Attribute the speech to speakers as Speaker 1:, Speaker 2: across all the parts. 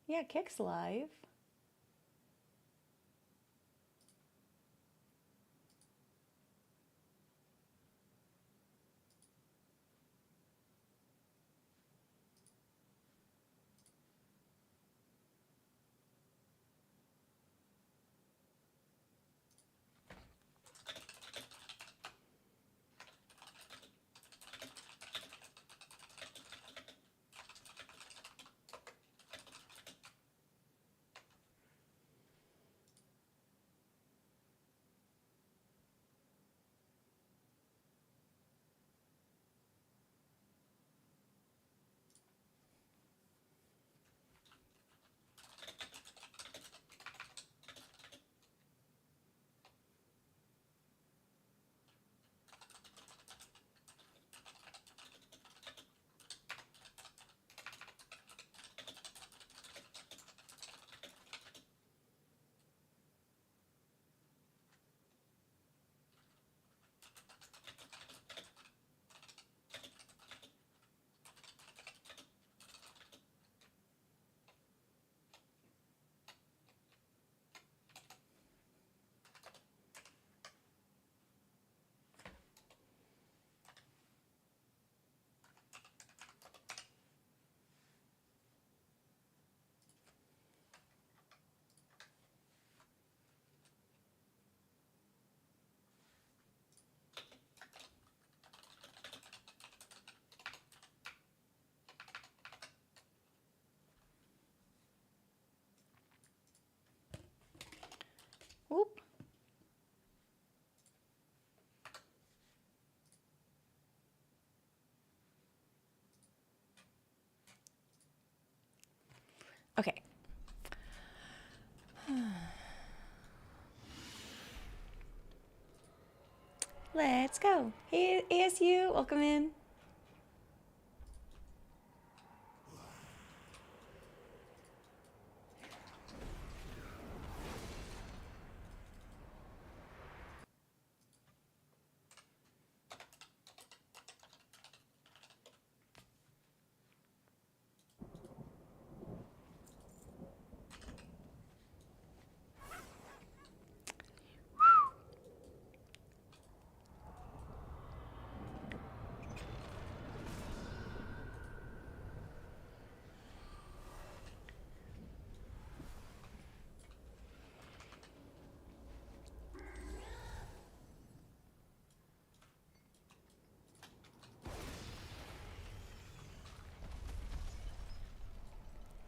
Speaker 1: Yeah, Kick's live. Whoop. Okay. Let's go. Hey, ASU, welcome in.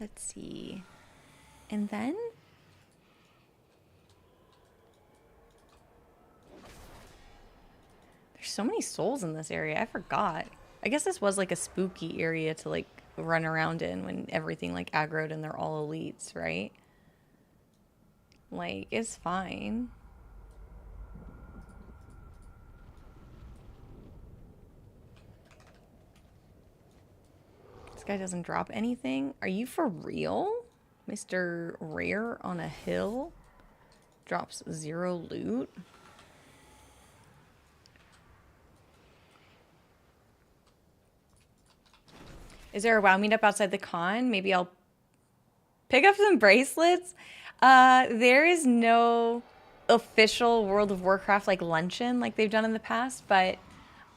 Speaker 1: Let's see. And then? There's so many souls in this area. I forgot. I guess this was like a spooky area to like run around in when everything like aggroed and they're all elites, right? Like, it's fine. This guy doesn't drop anything. Are you for real? Mr. Rare on a hill drops 0 loot. Is there a WoW meetup outside the con? Maybe I'll pick up some bracelets. There is no official World of Warcraft like luncheon like they've done in the past, but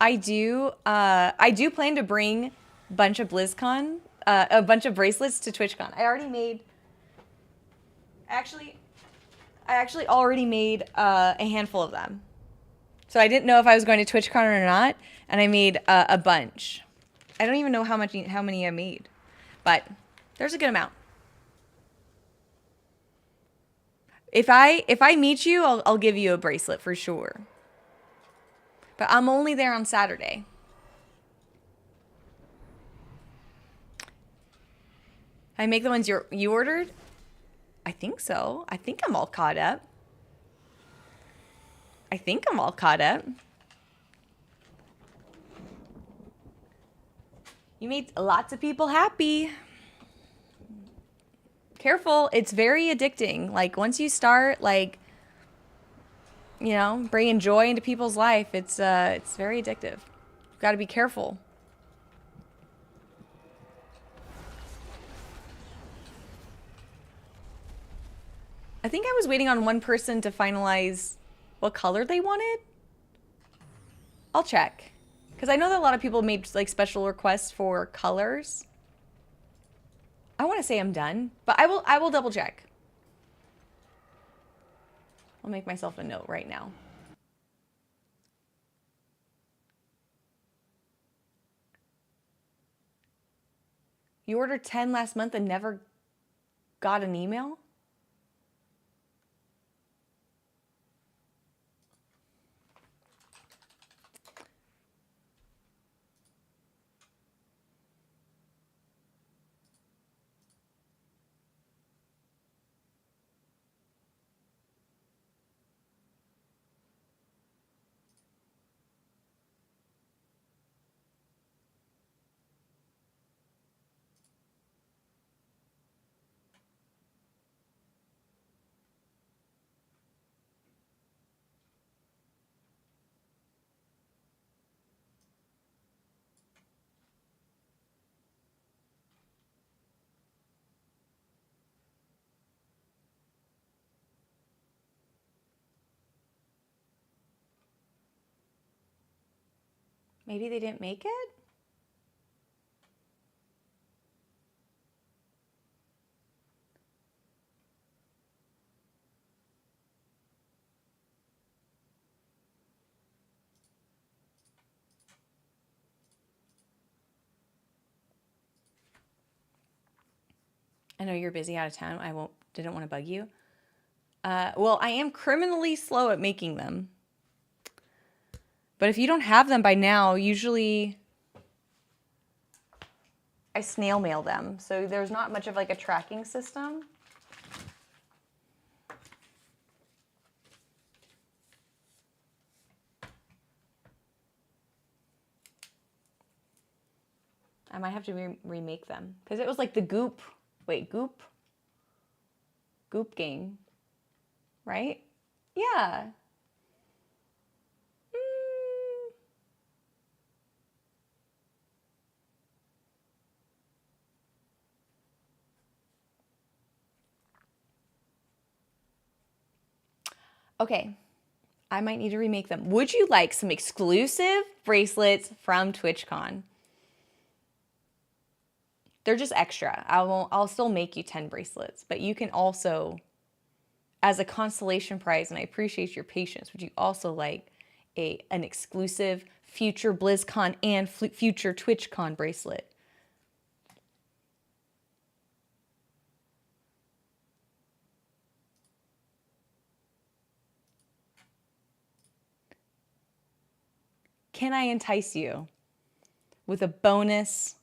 Speaker 1: I do plan to bring a bunch of BlizzCon, a bunch of bracelets to TwitchCon. I actually already made a handful of them. So I didn't know if I was going to TwitchCon or not, and I made a bunch. I don't even know how many I made, but there's a good amount. If I meet you, I'll give you a bracelet for sure. But I'm only there on Saturday. I make the ones you ordered? I think so. I think I'm all caught up. You made lots of people happy. Careful, it's very addicting. Like once you start like bringing joy into people's life, it's very addictive. You've got to be careful. I think I was waiting on one person to finalize what color they wanted. I'll check. Because I know that a lot of people made like special requests for colors. I want to say I'm done, but I will double check. I'll make myself a note right now. You ordered 10 last month and never got an email? Maybe they didn't make it? I know you're busy out of town. Didn't want to bug you. Well, I am criminally slow at making them. But if you don't have them by now, usually I snail mail them. So there's not much of like a tracking system. I might have to remake them. Because it was like the Goop. Wait, Goop? Goop gang. Right? Yeah. Okay. I might need to remake them. Would you like some exclusive bracelets from TwitchCon? They're just extra. I'll still make you 10 bracelets, but you can also, as a consolation prize, and I appreciate your patience, would you also like an exclusive future BlizzCon and future TwitchCon bracelet? Can I entice you with a bonus?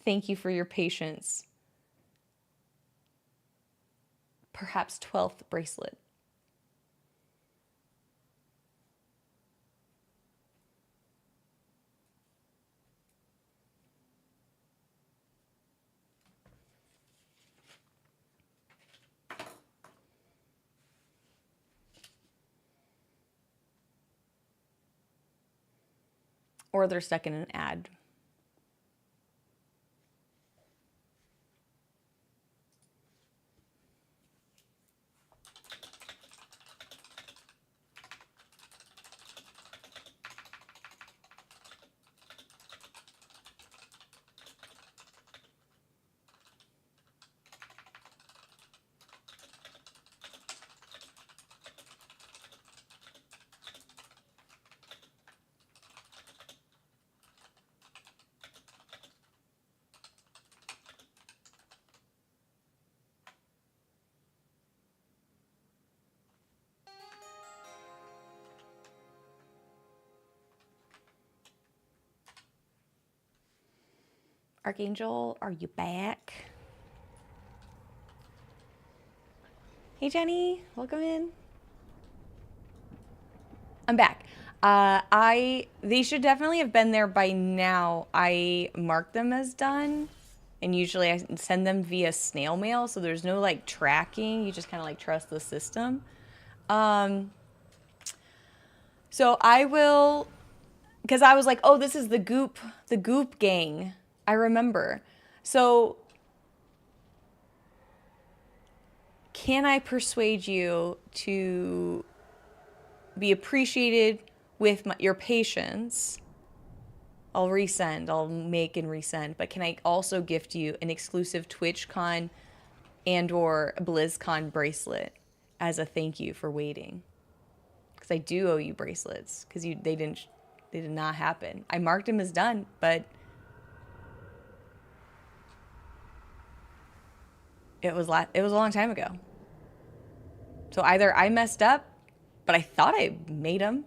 Speaker 1: Thank you for your patience. Perhaps 12th bracelet. Or they're stuck in an ad. Archangel, are you back? Hey Jenny, welcome in. I'm back. They should definitely have been there by now. I marked them as done, and usually I send them via snail mail, so there's no like tracking. You just kind of like trust the system. So I will, because I was like, oh, this is the Goop gang. I remember. So can I persuade you to be appreciated with your patience? I'll resend, I'll make and resend, but can I also gift you an exclusive TwitchCon and or BlizzCon bracelet as a thank you for waiting? Because I do owe you bracelets because they did not happen. I marked them as done, but it was a long time ago. So either I messed up, but I thought I made them.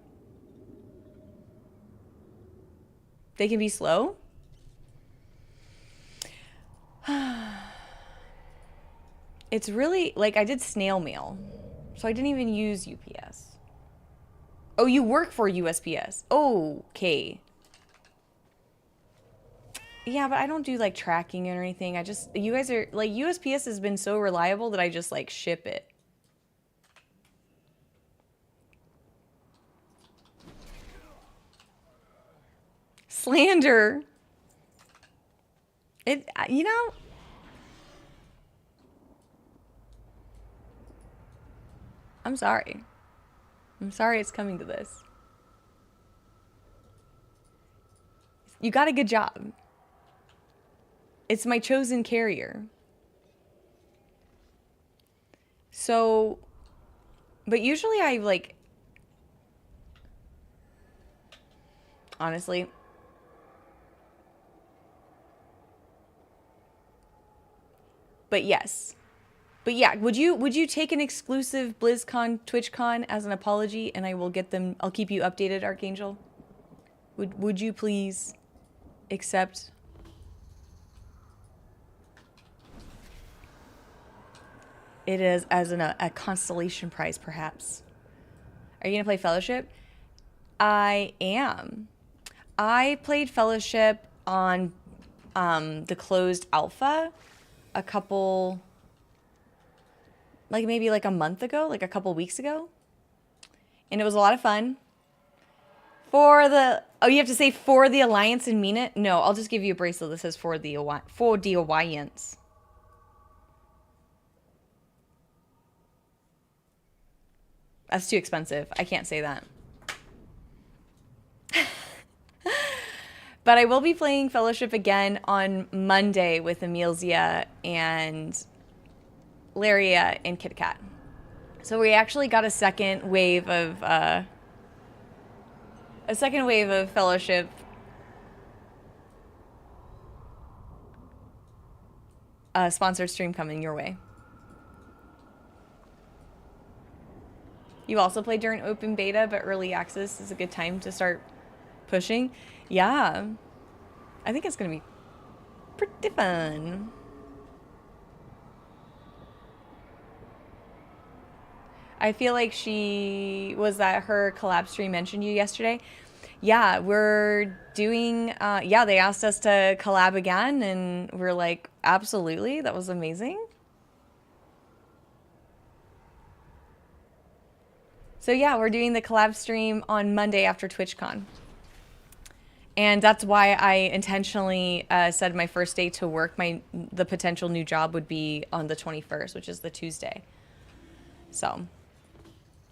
Speaker 1: They can be slow. It's really, like, I did snail mail, so I didn't even use UPS. Oh, you work for USPS. Okay. Yeah, but I don't do, like, tracking or anything. You guys are, like, USPS has been so reliable that I just, like, ship it. Slander. You know, I'm sorry. I'm sorry it's coming to this. You got a good job. It's my chosen carrier. So, but usually I, like, honestly, but yes. But yeah, would you take an exclusive BlizzCon, TwitchCon as an apology, and I'll keep you updated, Archangel? Would you please accept? It is as a constellation prize, perhaps. Are you gonna play Fellowship? I am. I played Fellowship on the closed alpha a couple, like maybe like a month ago, like a couple weeks ago. And it was a lot of fun. You have to say for the Alliance and mean it? No, I'll just give you a bracelet that says for the Alliance. That's too expensive. I can't say that. But I will be playing Fellowship again on Monday with Emilzia and Laria and Kit Kat. So we actually got a second wave of Fellowship. Sponsored stream coming your way. You also played during open beta, but early access is a good time to start pushing. Yeah. I think it's going to be pretty fun. I feel like her collab stream mentioned you yesterday? Yeah, we're doing, they asked us to collab again, and we're like, absolutely, that was amazing. So yeah, we're doing the collab stream on Monday after TwitchCon. And that's why I intentionally said my first day to work, the potential new job would be on the 21st, which is the Tuesday. So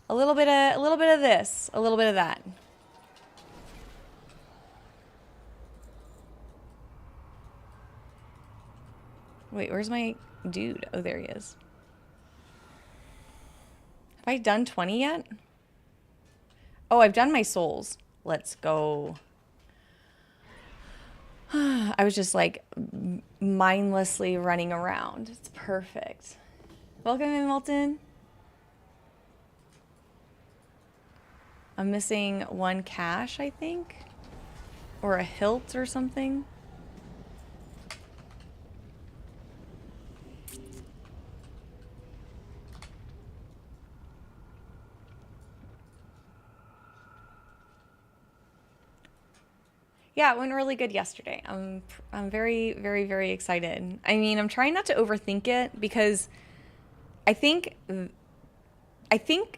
Speaker 1: a little bit of this, a little bit of that. Wait, where's my dude? Oh, there he is. Have I done 20 yet? Oh, I've done my souls. Let's go. I was just like mindlessly running around. It's perfect. Welcome in, Milton. I'm missing one cache, I think. Or a hilt or something. Yeah, it went really good yesterday. I'm very, very, very excited. I mean, I'm trying not to overthink it because I think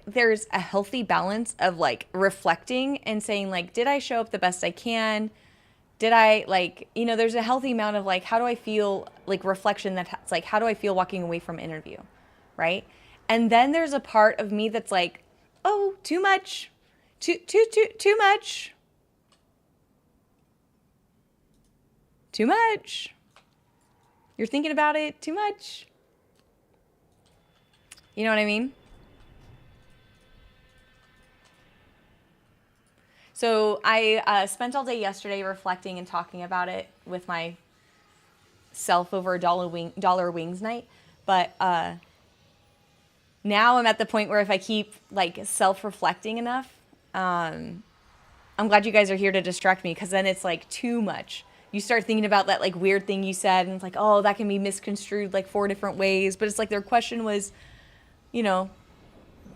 Speaker 1: there's a healthy balance of like reflecting and saying like, did I show up the best I can? Did I there's a healthy amount of like, how do I feel, like reflection that's like, how do I feel walking away from an interview, right? And then there's a part of me that's like, oh, too much. Too much. Too much. You're thinking about it too much. You know what I mean? So I spent all day yesterday reflecting and talking about it with my self over a dollar wings night. But now I'm at the point where if I keep like self-reflecting enough, I'm glad you guys are here to distract me, because then it's like too much. You start thinking about that like weird thing you said, and it's like, oh, that can be misconstrued like 4 different ways. But it's like their question was, you know,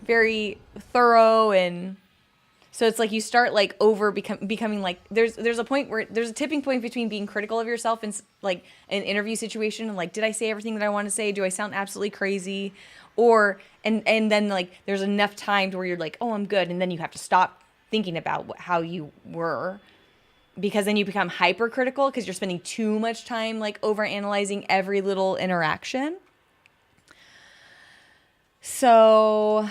Speaker 1: very thorough, and so it's like you start like becoming like there's a point where there's a tipping point between being critical of yourself and like an interview situation and like, did I say everything that I want to say? Do I sound absolutely crazy? Or and then like there's enough time to where you're like, oh, I'm good, and then you have to stop thinking about how you were, because then you become hypercritical because you're spending too much time like over analyzing every little interaction. So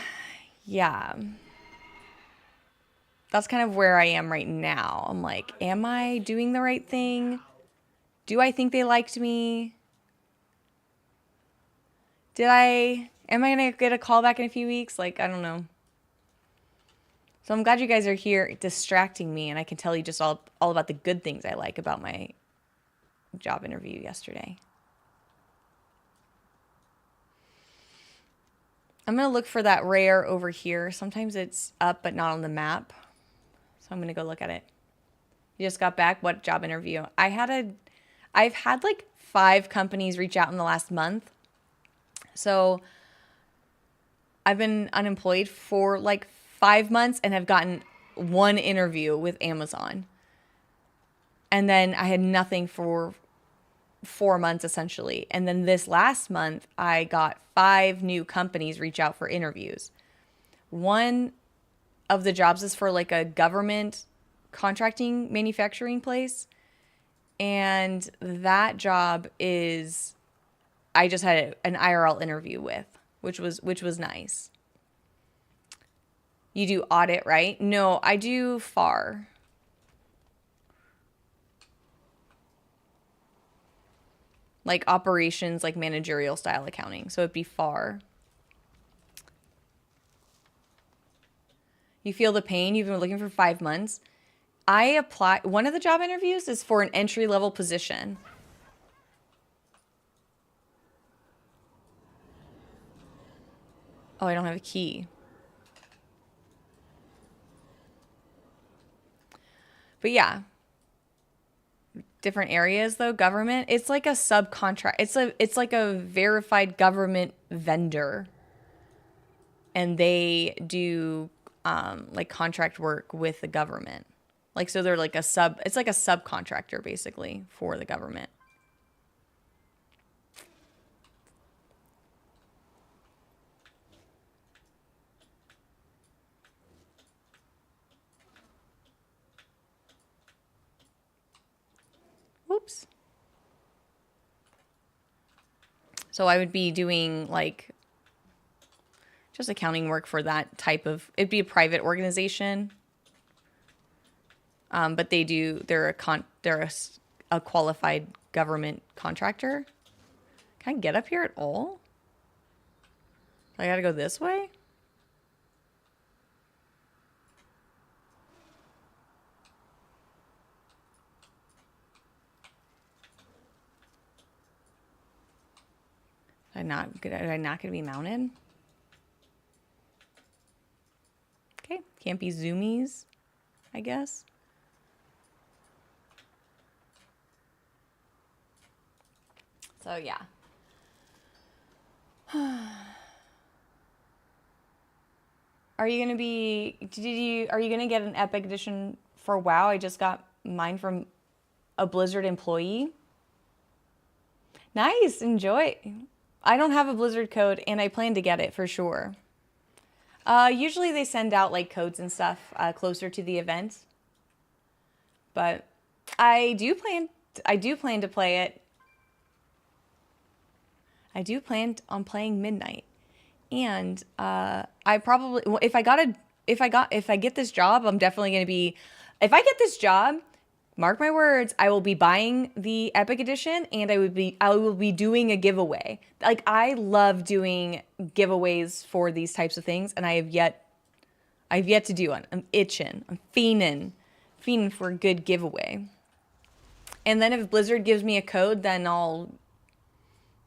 Speaker 1: yeah, that's kind of where I am right now. I'm like, am I doing the right thing? Do I think they liked me? Am I going to get a call back in a few weeks? Like, I don't know. So I'm glad you guys are here distracting me, and I can tell you just all about the good things I like about my job interview yesterday. I'm going to look for that rare over here. Sometimes it's up but not on the map. So I'm going to go look at it. You just got back? What job interview? I've had like 5 companies reach out in the last month. So I've been unemployed for like 5 months and have gotten 1 interview with Amazon. And then I had nothing for 4 months essentially. And then this last month, I got 5 new companies reach out for interviews. One of the jobs is for like a government contracting manufacturing place. And that job is, I just had an IRL interview with, which was nice. You do audit, right? No, I do FAR. Like operations, like managerial style accounting. So it'd be FAR. You feel the pain. You've been looking for 5 months. One of the job interviews is for an entry-level position. Oh, I don't have a key. But yeah. Different areas though, government. It's like a subcontract. It's like a verified government vendor. And they do like contract work with the government. Like, so they're like it's like a subcontractor basically for the government. Whoops. So I would be doing like just accounting work for that type of, it'd be a private organization. But they're a qualified government contractor. Can I get up here at all? I gotta go this way? Am I not gonna be mounted? Okay, can't be zoomies, I guess. So yeah. Are you gonna get an Epic Edition for WoW? I just got mine from a Blizzard employee. Nice, enjoy. I don't have a Blizzard code, and I plan to get it for sure. Usually they send out like codes and stuff closer to the event, but I do plan to play it. I do plan on playing Midnight, And I probably, well, if I get this job, I'm definitely going to be, if I get this job, mark my words, I will be buying the Epic Edition and I will be doing a giveaway. Like, I love doing giveaways for these types of things, and I've yet to do one. I'm itching. I'm fiending for a good giveaway. And then if Blizzard gives me a code, then I'll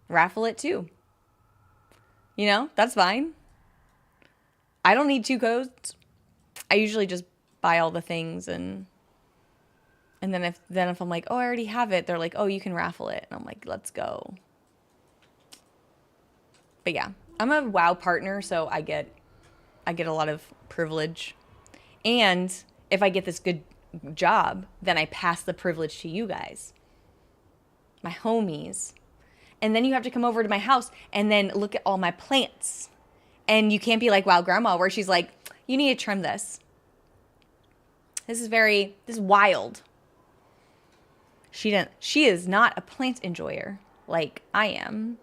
Speaker 1: raffle it too. You know, that's fine. I don't need 2 codes. I usually just buy all the things, and then if I'm like, oh, I already have it, they're like, oh, you can raffle it. And I'm like, let's go. But yeah, I'm a WoW partner, so I get a lot of privilege. And if I get this good job, then I pass the privilege to you guys, my homies. And then you have to come over to my house and then look at all my plants. And you can't be like, wow, grandma, where she's like, you need to trim this. This is wild. She is not a plant enjoyer like I am.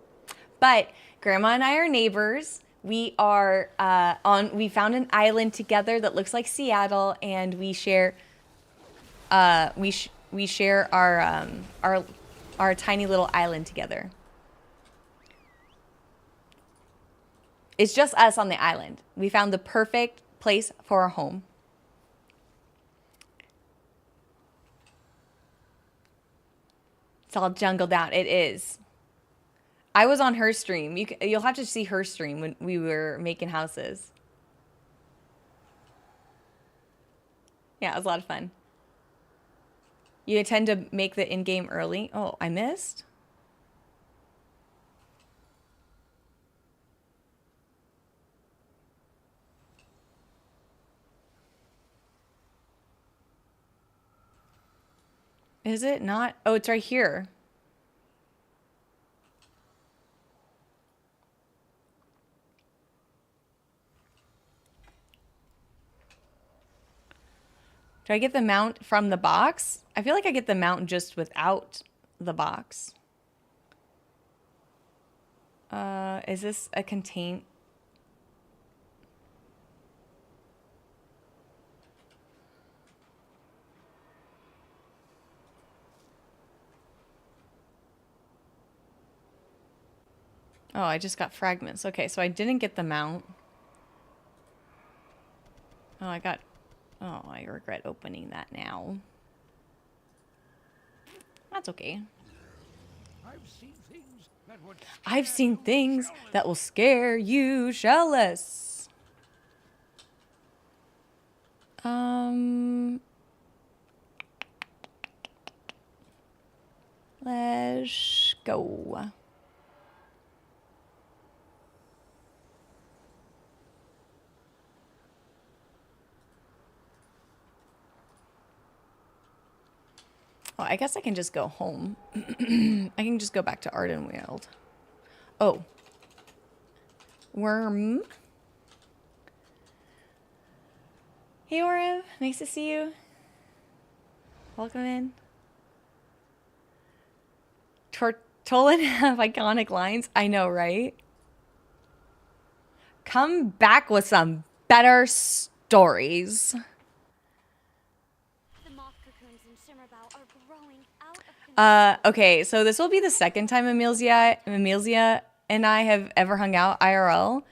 Speaker 1: But grandma and I are neighbors. We are we found an island together that looks like Seattle, and we share we share our tiny little island together. It's just us on the island. We found the perfect place for our home. It's all jungled out. It is. I was on her stream. You'll have to see her stream when we were making houses. Yeah, it was a lot of fun. You intend to make the in-game early? Oh, I missed? Is it not? Oh, it's right here. Do I get the mount from the box? I feel like I get the mount just without the box. Is this a contain? Oh, I just got fragments. Okay, so I didn't get the mount. Oh, I regret opening that now. That's okay. I've seen things that will scare you shellless. Let's go. Well, I guess I can just go home. I can just go back to Ardenweald. Oh. Worm. Hey, Orem. Nice to see you. Welcome in. Tortolan have iconic lines. I know, right? Come back with some better stories. Okay, so this will be the second time Amelia and I have ever hung out IRL.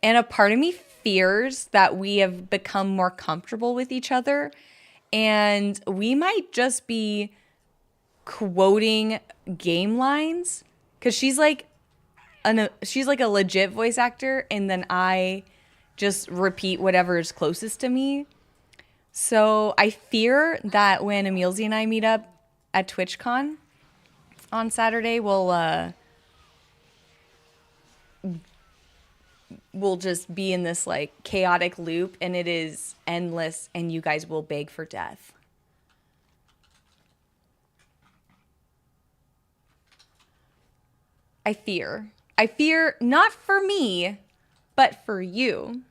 Speaker 1: And a part of me fears that we have become more comfortable with each other. And we might just be quoting game lines. Because she's like a legit voice actor. And then I just repeat whatever is closest to me. So I fear that when Amelia and I meet up at TwitchCon on Saturday, we'll just be in this like chaotic loop, and it is endless, and you guys will beg for death. I fear not for me, but for you.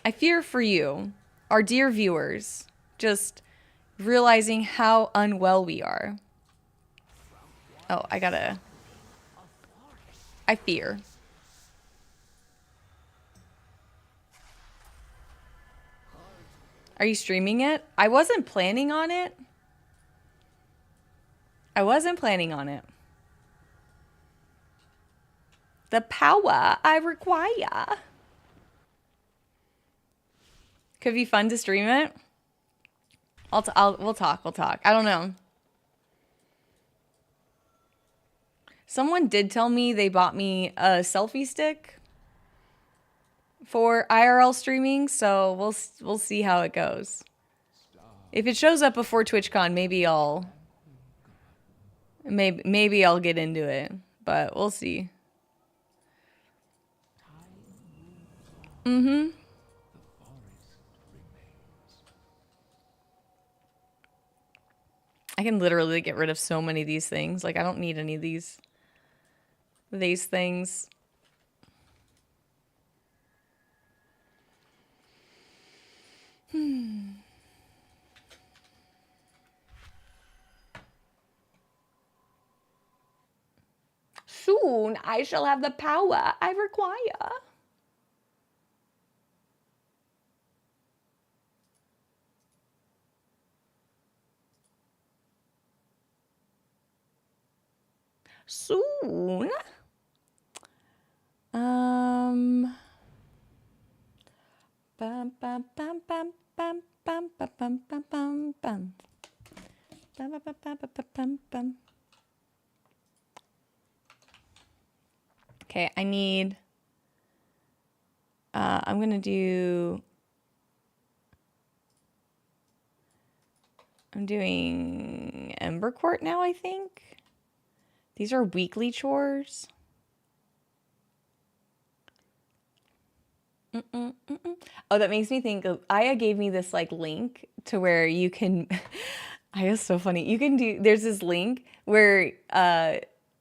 Speaker 1: I fear for you, our dear viewers, just realizing how unwell we are. Oh, I fear. Are you streaming it? I wasn't planning on it. I wasn't planning on it. The power I require. Could be fun to stream it. We'll talk. We'll talk. I don't know. Someone did tell me they bought me a selfie stick for IRL streaming, so we'll see how it goes. If it shows up before TwitchCon, maybe I'll get into it, but we'll see. Mm-hmm. I can literally get rid of so many of these things. Like, I don't need any of these things. Soon I shall have the power I require. Soon. Bum, bum, bum, bum, bum, bum, bum, bum, bum, bum, bum. Bum, bum, bum, bum, bum, bum, bum. Okay, I need. I'm gonna do. I'm doing Ember Court now, I think. These are weekly chores. Oh, that makes me think of, Aya gave me this like link to where you can, Aya's so funny. You can do, there's this link where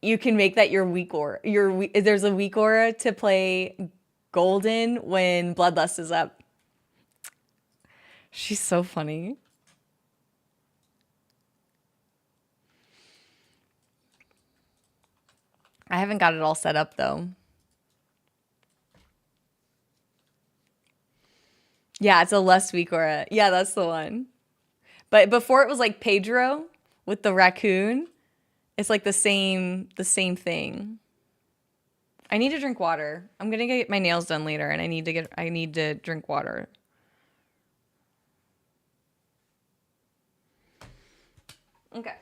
Speaker 1: you can make that your weak aura. There's a weak aura to play Golden when Bloodlust is up. She's so funny. I haven't got it all set up though. Yeah, it's a less weak aura. Yeah, that's the one. But before it was like Pedro with the raccoon. It's like the same thing. I need to drink water. I'm gonna get my nails done later and I need to drink water. Okay.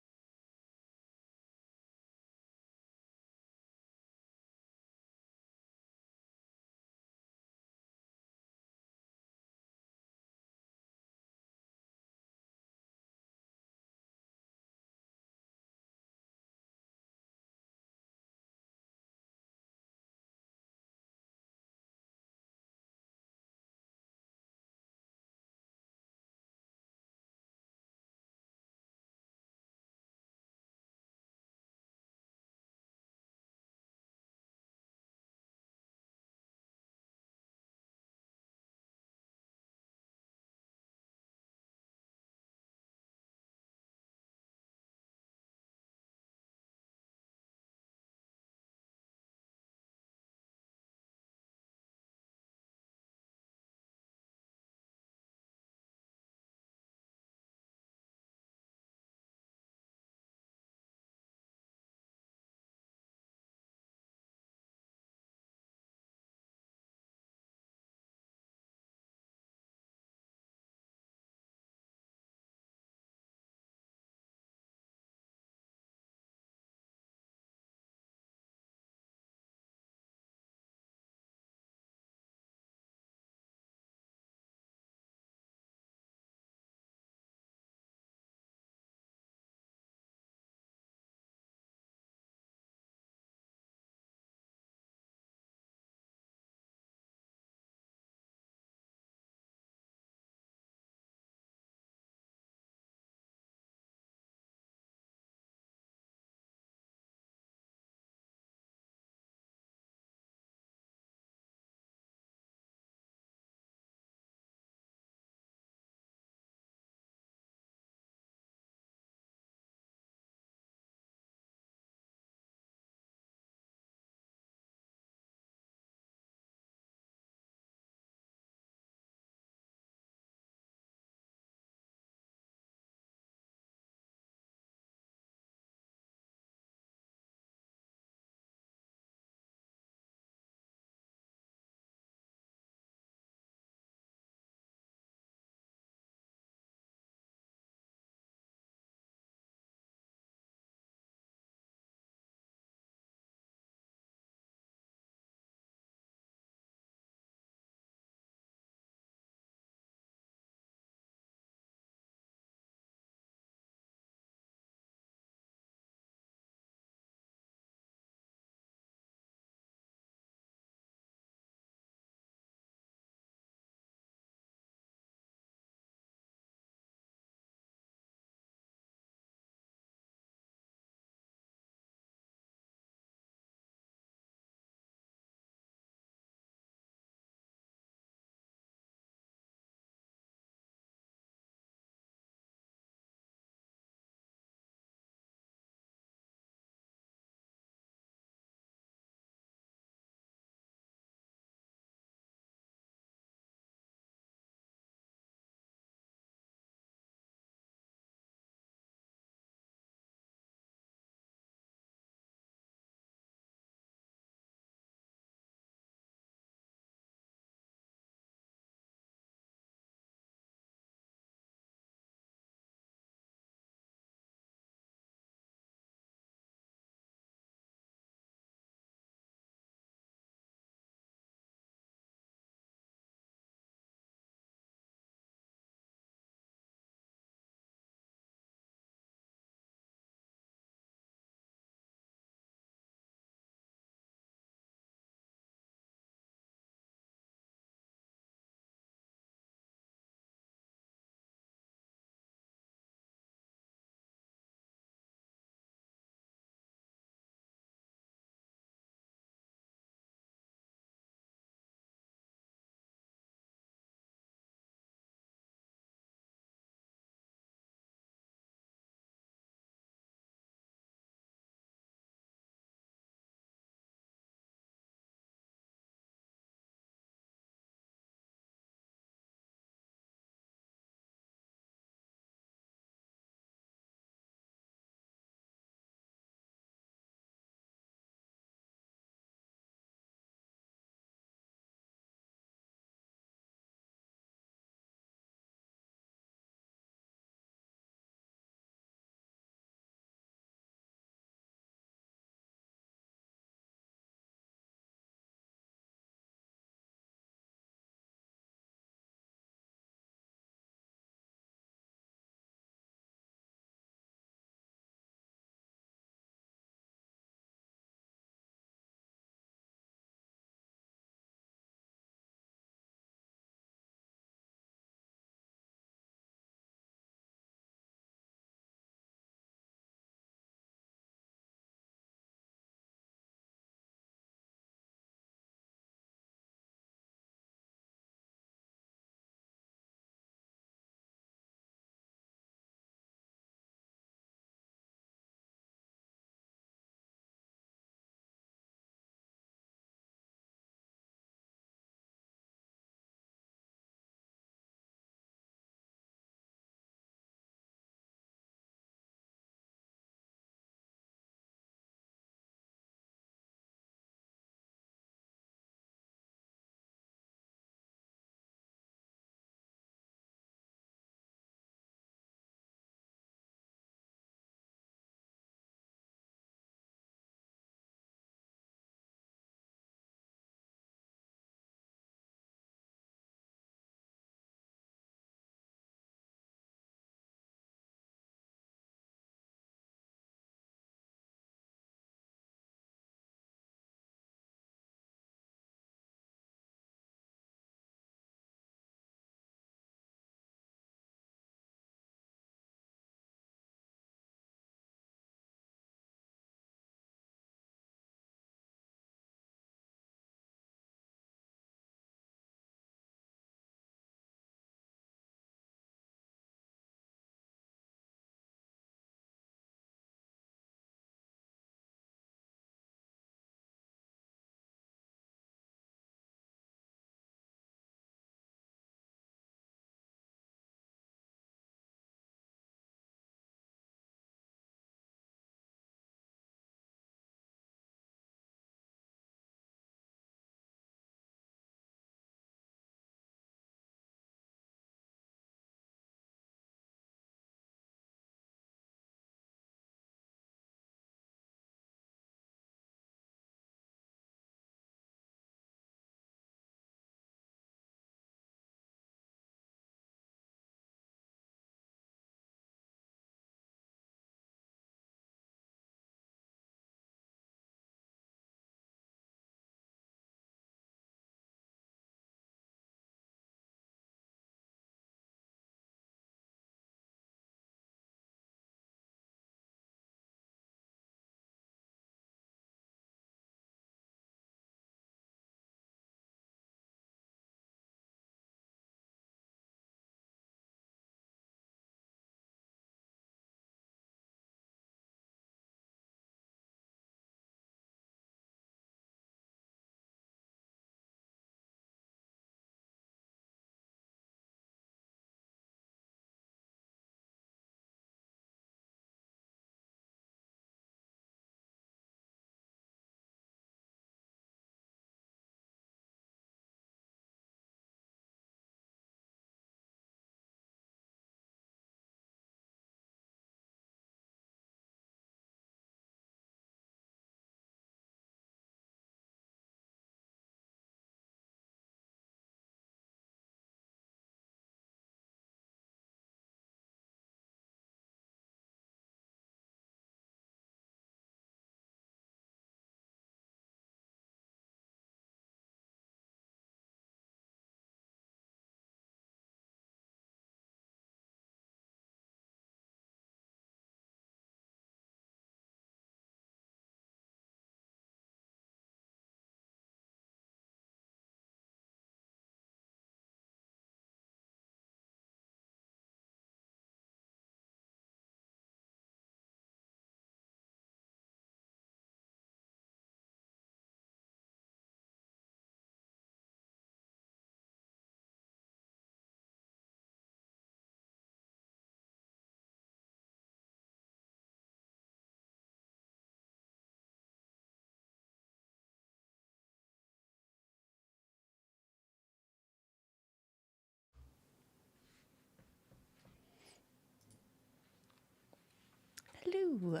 Speaker 1: Hello.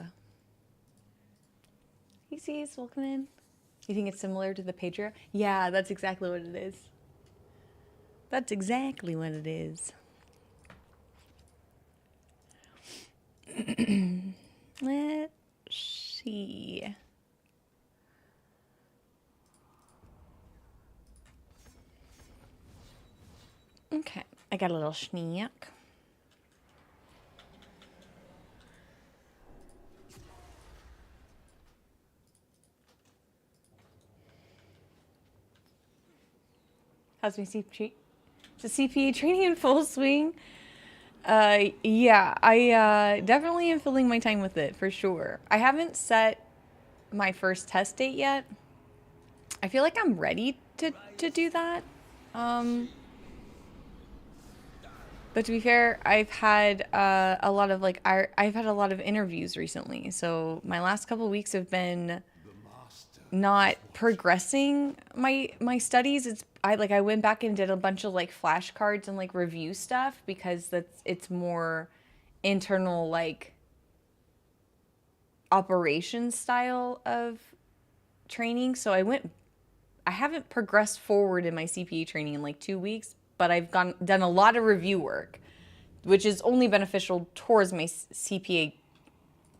Speaker 1: Hey, C's, welcome in. You think it's similar to the Patreon? Yeah, that's exactly what it is. That's exactly what it is. Let's see. Okay, I got a little snack. How's my CPA? Is the CPA training in full swing? Yeah, I definitely am filling my time with it for sure. I haven't set my first test date yet. I feel like I'm ready to do that. But to be fair, I've had a lot of I've had a lot of interviews recently. So my last couple weeks have been not progressing my studies. I went back and did a bunch of like flashcards and like review stuff because it's more internal like operation style of training. So I haven't progressed forward in my CPA training in like 2 weeks, but I've done a lot of review work, which is only beneficial towards my CPA,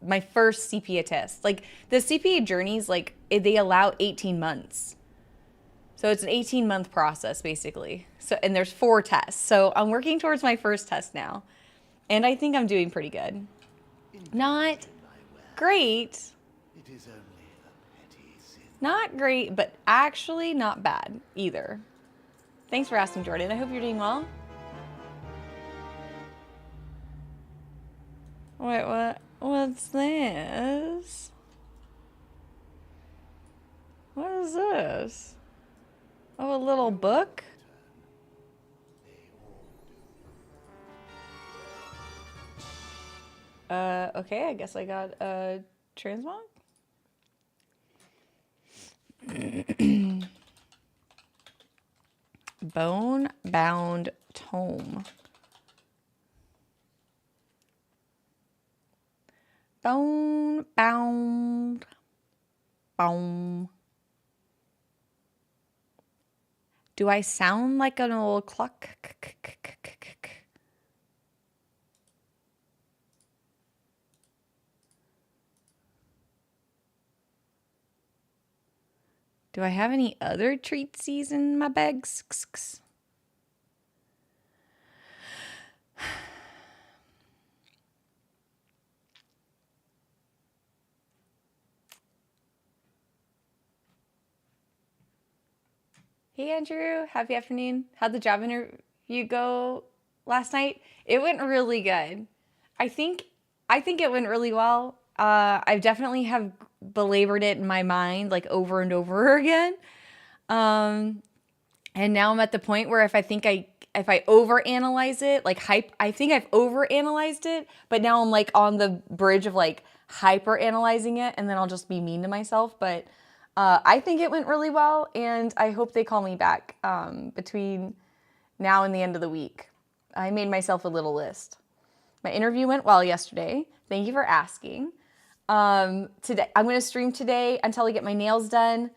Speaker 1: my first CPA test. Like the CPA journeys, like they allow 18 months. So it's an 18-month process basically. So, and there's 4 tests. So I'm working towards my first test now. And I think I'm doing pretty good. Not great. Not great, but actually not bad either. Thanks for asking, Jordan. I hope you're doing well. Wait, what? What's this? What is this? Oh, a little book? Okay, I guess I got a transmog. Bone-bound tome. Bone-bound. Boom. Do I sound like an old clock? Do I have any other treatsies in my bags? Hey, Andrew. Happy afternoon. How'd the job interview go last night? It went really good. I think it went really well. I definitely have belabored it in my mind like over and over again. And now I'm at the point where if I overanalyze it, like I think I've overanalyzed it, but now I'm like on the bridge of like hyper-analyzing it, and then I'll just be mean to myself. But I think it went really well, and I hope they call me back between now and the end of the week. I made myself a little list. My interview went well yesterday. Thank you for asking. Today I'm going to stream today until I get my nails done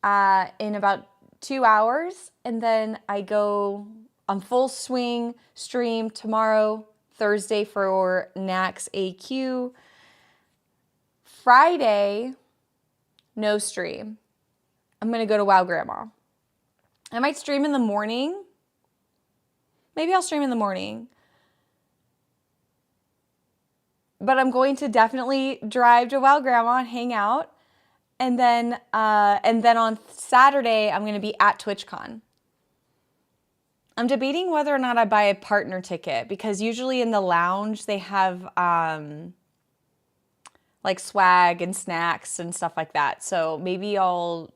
Speaker 1: in about 2 hours, and then I go on full swing stream tomorrow, Thursday for Nax AQ. Friday, no stream. I'm going to go to Wow Grandma. I might stream in the morning. Maybe I'll stream in the morning. But I'm going to definitely drive to Wow Grandma and hang out. And then on Saturday, I'm going to be at TwitchCon. I'm debating whether or not I buy a partner ticket, because usually in the lounge they have like swag and snacks and stuff like that. So maybe I'll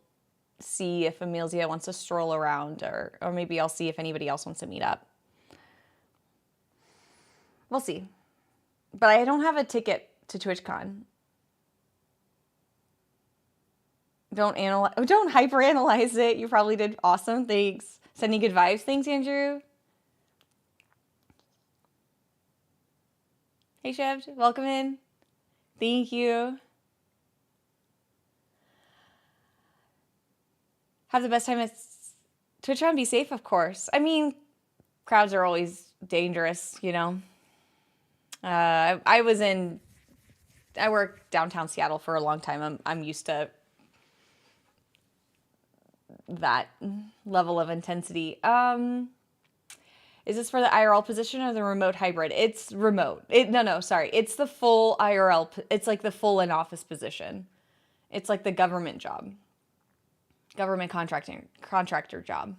Speaker 1: see if Amelia wants to stroll around, or maybe I'll see if anybody else wants to meet up. We'll see. But I don't have a ticket to TwitchCon. Don't hyperanalyze it. You probably did awesome. Thanks. Sending good vibes. Thanks, Andrew. Hey, Shev. Welcome in. Thank you. Have the best time at TwitchCon. Be safe, of course. I mean, crowds are always dangerous, you know. I worked downtown Seattle for a long time. I'm used to that level of intensity. Is this for the IRL position or the remote hybrid? It's remote. No, sorry. It's the full IRL. It's like the full in office position. It's like the government job. Government contractor job.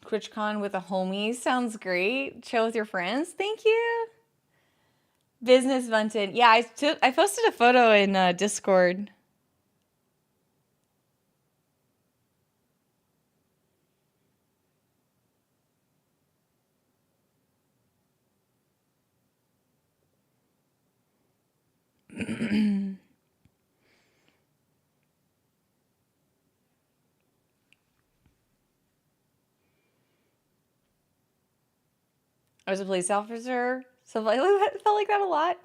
Speaker 1: TwitchCon with a homie sounds great. Chill with your friends. Thank you. Business Bunted. Yeah, I posted a photo in Discord. I was a police officer, so I felt like that a lot.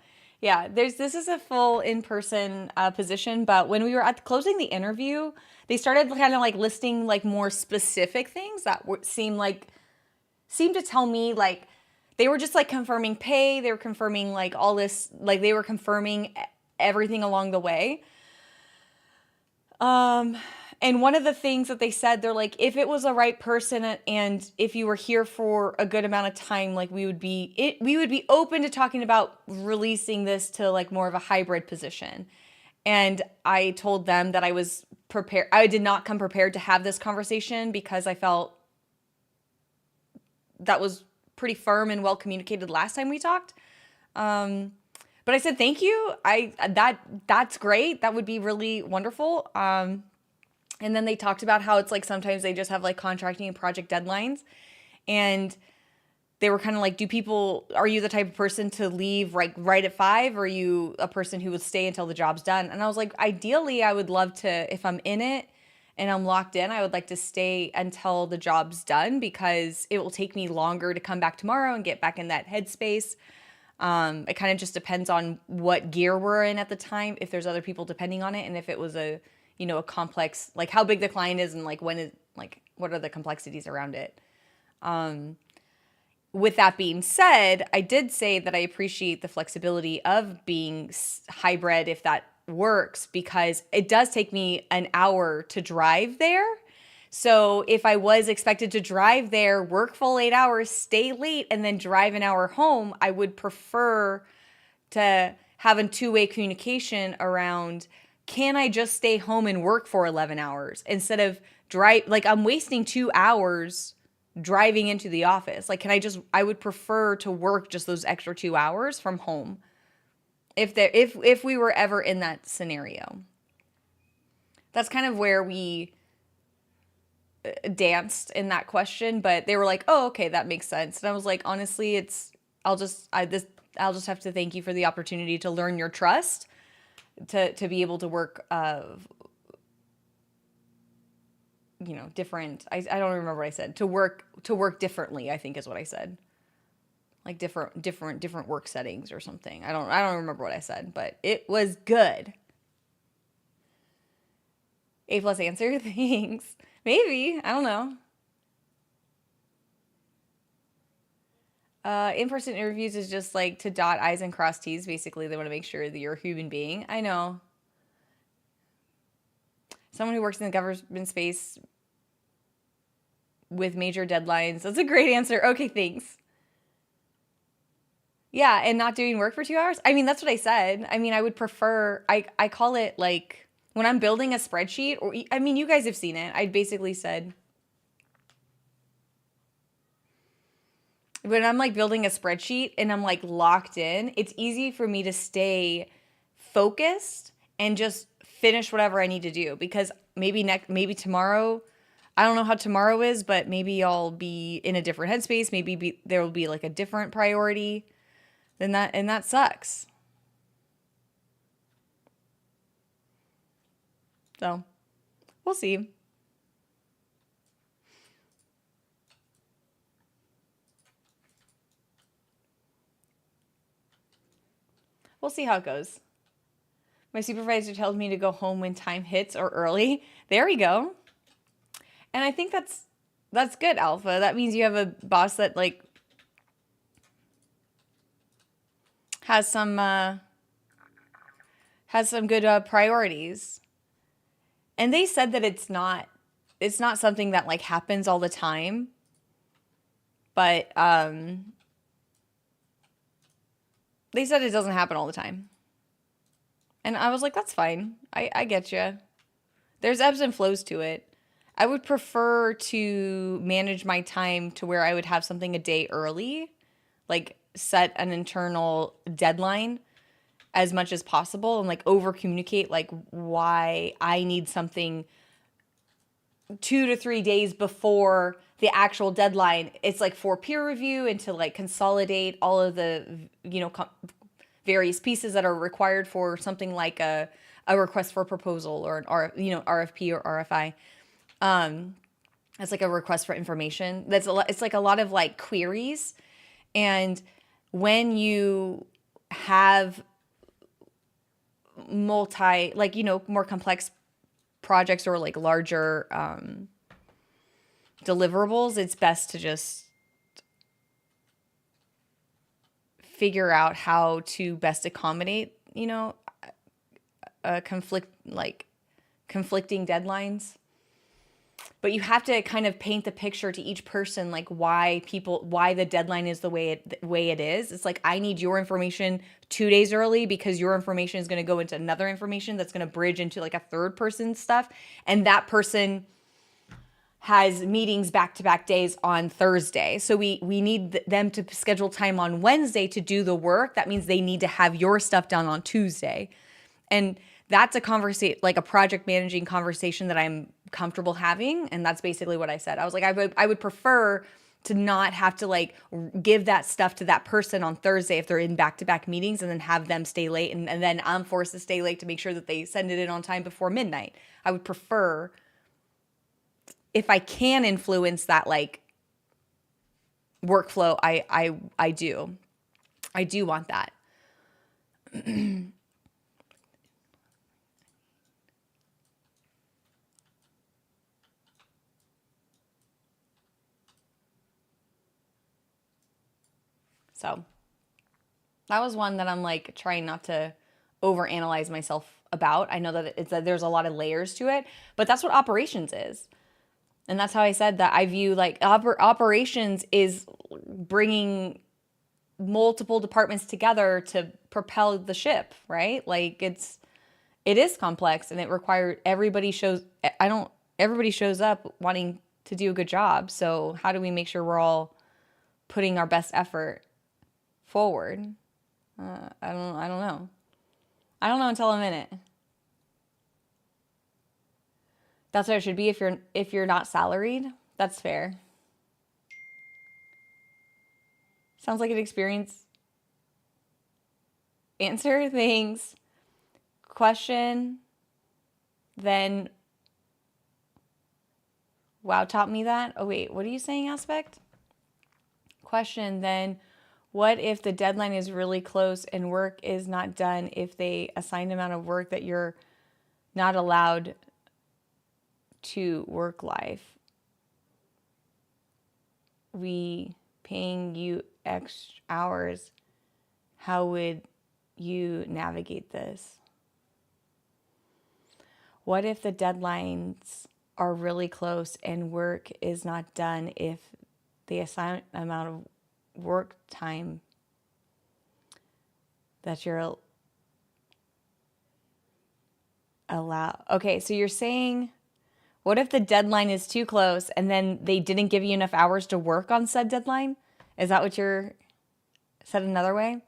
Speaker 1: Yeah, this is a full in-person position, but when we were closing the interview, they started kind of like listing like more specific things that seemed to tell me like they were just like confirming pay, they were confirming like all this, like they were confirming everything along the way. And one of the things that they said, they're like, if it was the right person and if you were here for a good amount of time, like we would be open to talking about releasing this to like more of a hybrid position. And I told them that I was prepared. I did not come prepared to have this conversation because I felt that was pretty firm and well communicated last time we talked. But I said, thank you. That's great. That would be really wonderful. And then they talked about how it's like sometimes they just have like contracting and project deadlines. And they were kind of like, are you the type of person to leave right at 5? Or are you a person who would stay until the job's done? And I was like, ideally, I would love to, if I'm in it and I'm locked in, I would like to stay until the job's done because it will take me longer to come back tomorrow and get back in that headspace. It kind of just depends on what gear we're in at the time, if there's other people depending on it, and if it was a complex, like how big the client is and like what are the complexities around it. With that being said, I did say that I appreciate the flexibility of being hybrid if that works because it does take me an hour to drive there. So if I was expected to drive there, work full 8 hours, stay late, and then drive an hour home, I would prefer to have a two-way communication around, can I just stay home and work for 11 hours instead of I'm wasting 2 hours driving into the office. Like, I would prefer to work just those extra 2 hours from home if we were ever in that scenario. That's kind of where we danced in that question, but they were like, "Oh, okay, that makes sense." And I was like, "Honestly, I'll just have to thank you for the opportunity to learn your trust, to be able to work different. I don't remember what I said. To work differently, I think is what I said. Like different work settings or something. I don't remember what I said, but it was good. A+ answer, thanks. Maybe, I don't know. In-person interviews is just like to dot I's and cross T's. Basically, they want to make sure that you're a human being. I know. Someone who works in the government space with major deadlines. That's a great answer. Okay, thanks. Yeah, and not doing work for 2 hours? I mean, that's what I said. I mean, I would prefer, I call it like when I'm building a spreadsheet, or I mean, you guys have seen it. I basically said, when I'm like building a spreadsheet and I'm like locked in, it's easy for me to stay focused and just finish whatever I need to do because maybe tomorrow, I don't know how tomorrow is, but maybe I'll be in a different headspace. Maybe there will be like a different priority than that, and that sucks. So, we'll see. We'll see how it goes. My supervisor tells me to go home when time hits or early. There we go. And I think that's good, Alpha. That means you have a boss that like has some good priorities. And they said that it's not something that like happens all the time. But they said it doesn't happen all the time. And I was like, that's fine. I get you. There's ebbs and flows to it. I would prefer to manage my time to where I would have something a day early, like set an internal deadline as much as possible and like over communicate like why I need something 2 to 3 days before the actual deadline. It's like for peer review and to like consolidate all of the, various pieces that are required for something like a request for proposal or an RFP or RFI. It's like a request for information. It's like a lot of like queries. And when you have more complex projects or like larger deliverables, it's best to just figure out how to best accommodate, conflicting deadlines. But you have to kind of paint the picture to each person, like why the deadline is the way it is. It's like, I need your information 2 days early because your information is going to go into another information that's going to bridge into like a third person's stuff. And that person has meetings back-to-back days on Thursday. So we need them to schedule time on Wednesday to do the work. That means they need to have your stuff done on Tuesday. And that's a conversation, like a project managing conversation that I'm comfortable having. And that's basically what I said. I was like, I would prefer to not have to like give that stuff to that person on Thursday if they're in back-to-back meetings and then have them stay late. And then I'm forced to stay late to make sure that they send it in on time before midnight. I would prefer, if I can influence that like workflow, I do want that. So that was one that I'm like trying not to overanalyze myself about. I know that there's a lot of layers to it, but that's what operations is. And that's how I said that I view like operations is bringing multiple departments together to propel the ship, right? Like it is complex and it required everybody shows up wanting to do a good job. So how do we make sure we're all putting our best effort forward? I don't know. I don't know until I'm in it. That's what it should be if you're not salaried. That's fair. Sounds like an experience. Answer things. Question. Then. Wow taught me that. Oh wait, what are you saying, Aspect? Question. Then, what if the deadline is really close and work is not done? If they assign amount of work that you're not allowed to work life, we paying you extra hours, how would you navigate this? What if the deadlines are really close and work is not done? If the assigned amount of work time that you're allowed. Okay, so you're saying, what if the deadline is too close and then they didn't give you enough hours to work on said deadline? Is that what you're said another way?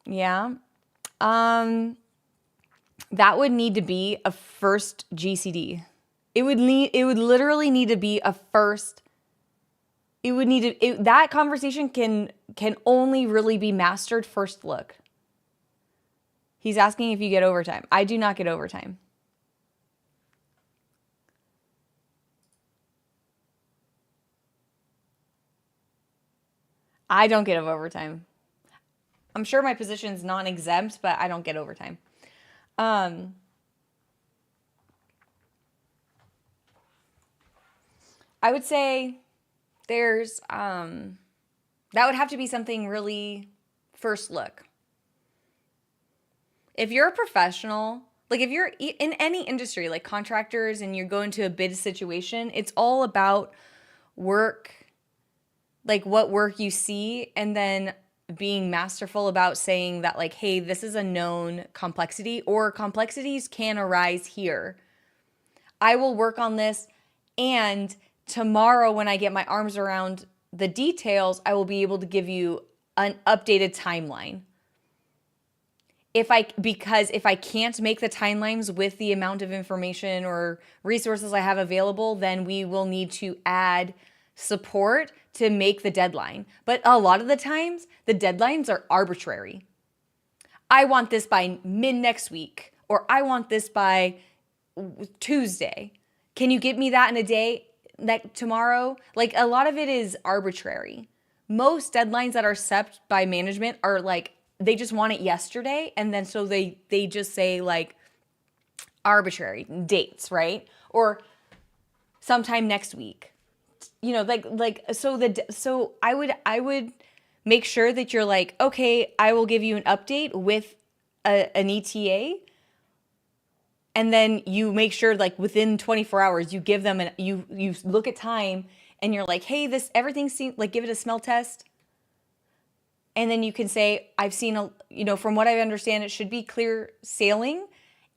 Speaker 1: Yeah. That would need to be a first GCD. It would literally need to be a first. That conversation can only really be mastered first look. He's asking if you get overtime. I do not get overtime. I don't get overtime. I'm sure my position's non-exempt, but I don't get overtime. Um, I would say there's that would have to be something really first look. If you're a professional, like if you're in any industry, like contractors, and you go into a bid situation, it's all about work, like what work you see, and then being masterful about saying that, like, hey, this is a known complexity, or complexities can arise here. I will work on this, and tomorrow when I get my arms around the details, I will be able to give you an updated timeline. Because if I can't make the timelines with the amount of information or resources I have available, then we will need to add support to make the deadline. But a lot of the times, the deadlines are arbitrary. I want this by mid next week, or I want this by Tuesday. Can you get me that in a day, like tomorrow? Like, a lot of it is arbitrary. Most deadlines that are set by management are like, they just want it yesterday, and then so they just say like arbitrary dates, right? Or sometime next week. You know, so I would make sure that you're like, okay, I will give you an update with an ETA, and then you make sure, like, within 24 hours you give them you look at time, and you're like, hey, this everything seems like, give it a smell test. And then you can say, I've seen from what I understand, it should be clear sailing.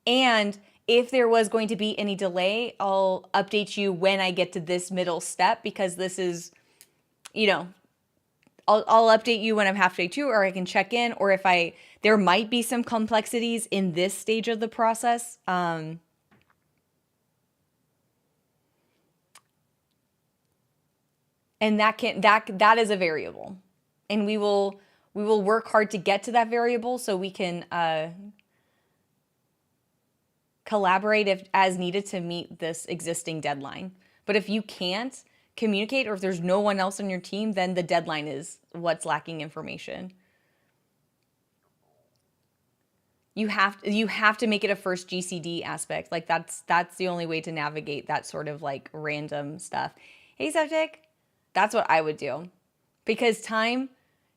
Speaker 1: And if there was going to be any delay, I'll update you when I get to this middle step, because this is, I'll update you when I'm halfway through, or I can check in, or if there might be some complexities in this stage of the process. And that is a variable, and we will work hard to get to that variable so we can collaborate if as needed to meet this existing deadline. But if you can't communicate, or if there's no one else on your team, then the deadline is what's lacking information. You have to make it a first GCD aspect. Like, that's the only way to navigate that sort of like random stuff. Hey, Septic, that's what I would do, because time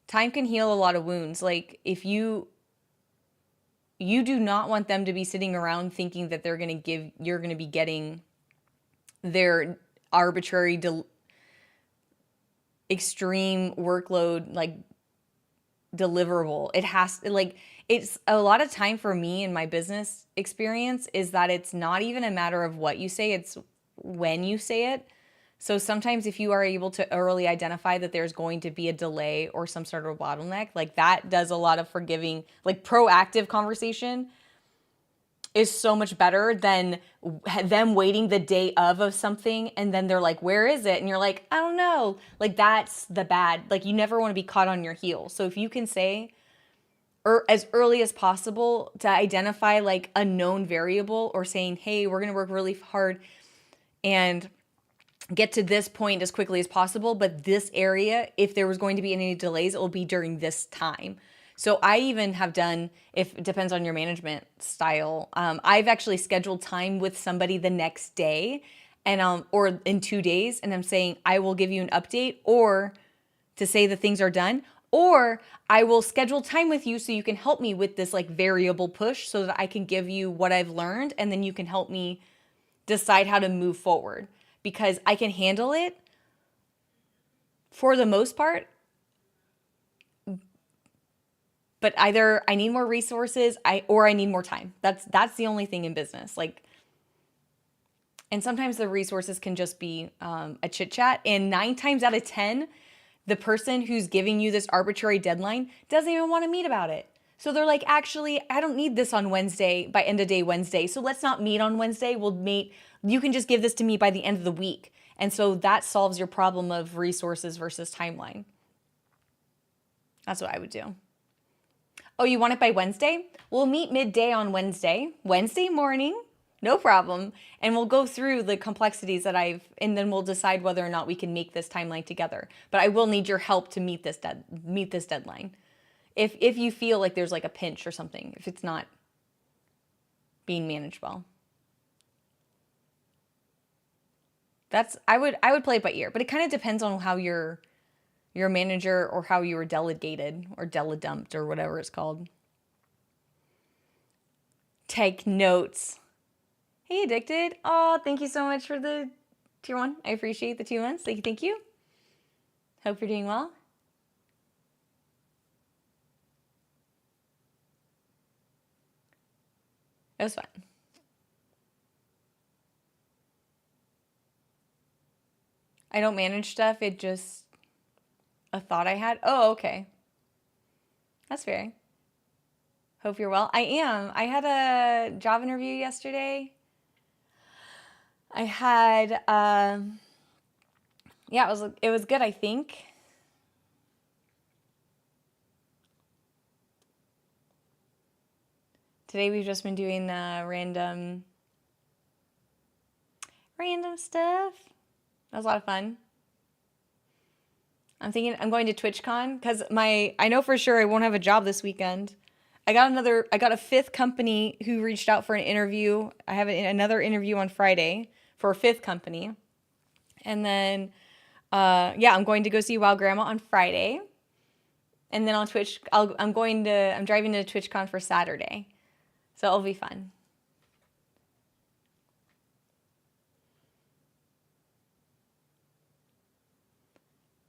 Speaker 1: can heal a lot of wounds. Like, if you do not want them to be sitting around thinking that you're going to be getting their arbitrary extreme workload, like, deliverable. It's a lot of time for me in my business experience is that it's not even a matter of what you say, it's when you say it. So sometimes if you are able to early identify that there's going to be a delay or some sort of bottleneck, like, that does a lot of forgiving. Like, proactive conversation is so much better than them waiting the day of something, and then they're like, where is it? And you're like, I don't know. Like, that's the bad. Like, you never want to be caught on your heels. So if you can say, or as early as possible, to identify like a known variable, or saying, hey, we're going to work really hard and get to this point as quickly as possible, but this area, if there was going to be any delays, it will be during this time. So I even have done, if it depends on your management style, I've actually scheduled time with somebody the next day, and or in 2 days, and I'm saying, I will give you an update, or to say that things are done, or I will schedule time with you so you can help me with this like variable push, so that I can give you what I've learned, and then you can help me decide how to move forward, because I can handle it for the most part. But either I need more resources, or I need more time. That's the only thing in business. Like, and sometimes the resources can just be a chit chat. And 9 times out of 10, the person who's giving you this arbitrary deadline doesn't even want to meet about it. So they're like, actually, I don't need this on Wednesday, by end of day Wednesday. So let's not meet on Wednesday. We'll meet. You can just give this to me by the end of the week. And so that solves your problem of resources versus timeline. That's what I would do. Oh, you want it by Wednesday? We'll meet midday on Wednesday morning, No problem. And we'll go through the complexities that and then we'll decide whether or not we can make this timeline together. But I will need your help to meet this deadline. If you feel like there's like a pinch or something, if it's not being managed well. I would play it by ear, but it kind of depends on how your manager or how you were delegated or deledumped or whatever it's called. Take notes. Hey, Addicted. Oh, thank you so much for the tier 1. I appreciate the 2 months. Thank you. Hope you're doing well. It was fun. I don't manage stuff. It just a thought I had. Oh, okay. That's fair. Hope you're well. I am. I had a job interview yesterday. I had, yeah, it was good, I think. Today we've just been doing random stuff. That was a lot of fun. I'm thinking I'm going to TwitchCon because I know for sure I won't have a job this weekend. I got a 5th company who reached out for an interview. I have another interview on Friday for a 5th company. And then, yeah, I'm going to go see Wild Grandma on Friday. And then on Twitch, I'm driving to TwitchCon for Saturday. So it'll be fun.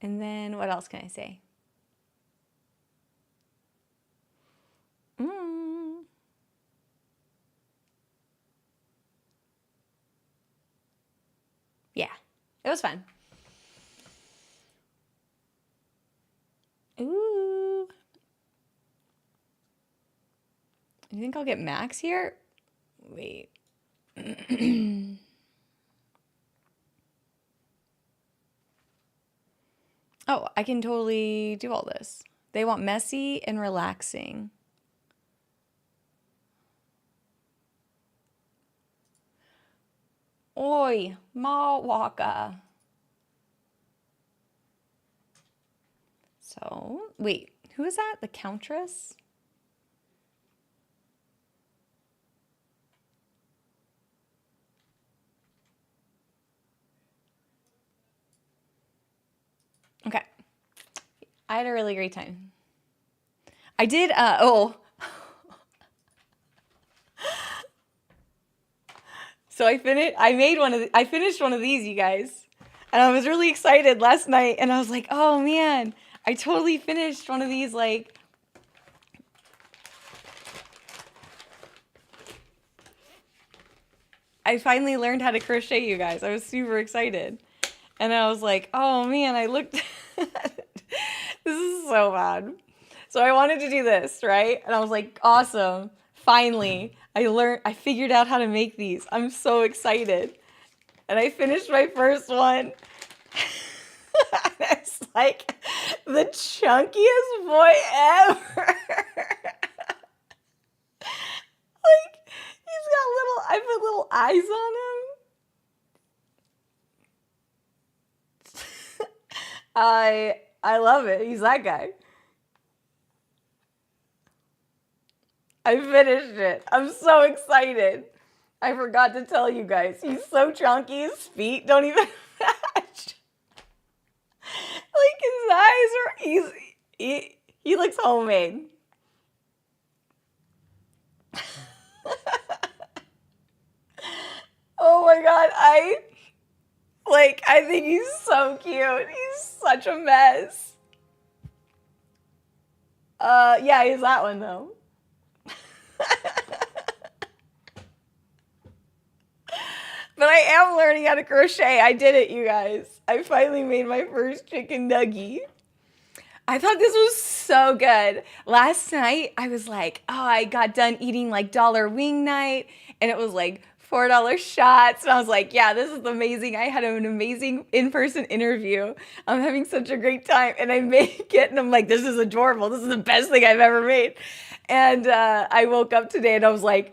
Speaker 1: And then what else can I say? Yeah, it was fun. Ooh. You think I'll get Max here? Wait. Oh, I can totally do all this. They want messy and relaxing. Oi, Ma Waka. So, wait, who is that? The Countess? Okay. I had a really great time. I did, So I finished one of these, you guys. And I was really excited last night and I was like, oh man, I totally finished one of these, like, I finally learned how to crochet, you guys. I was super excited. And I was like, oh man, I looked at it. This is so bad. So I wanted to do this, right? And I was like, awesome. Finally, I figured out how to make these. I'm so excited. And I finished my first one. It's like the chunkiest boy ever. Like, I put little eyes on him. I love it. He's that guy. I finished it. I'm so excited. I forgot to tell you guys. He's so chunky. His feet don't even match. Like his eyes are. He looks homemade. Oh my god, I think he's so cute. He's such a mess. Yeah, he's that one though. But I am learning how to crochet. I did it, you guys. I finally made my first chicken nugget. I thought this was so good. Last night, I was like, oh, I got done eating like dollar wing night, and it was like $4 shots. And I was like, yeah, this is amazing. I had an amazing in-person interview. I'm having such a great time. And I make it, and I'm like, this is adorable. This is the best thing I've ever made. And I woke up today, and I was like,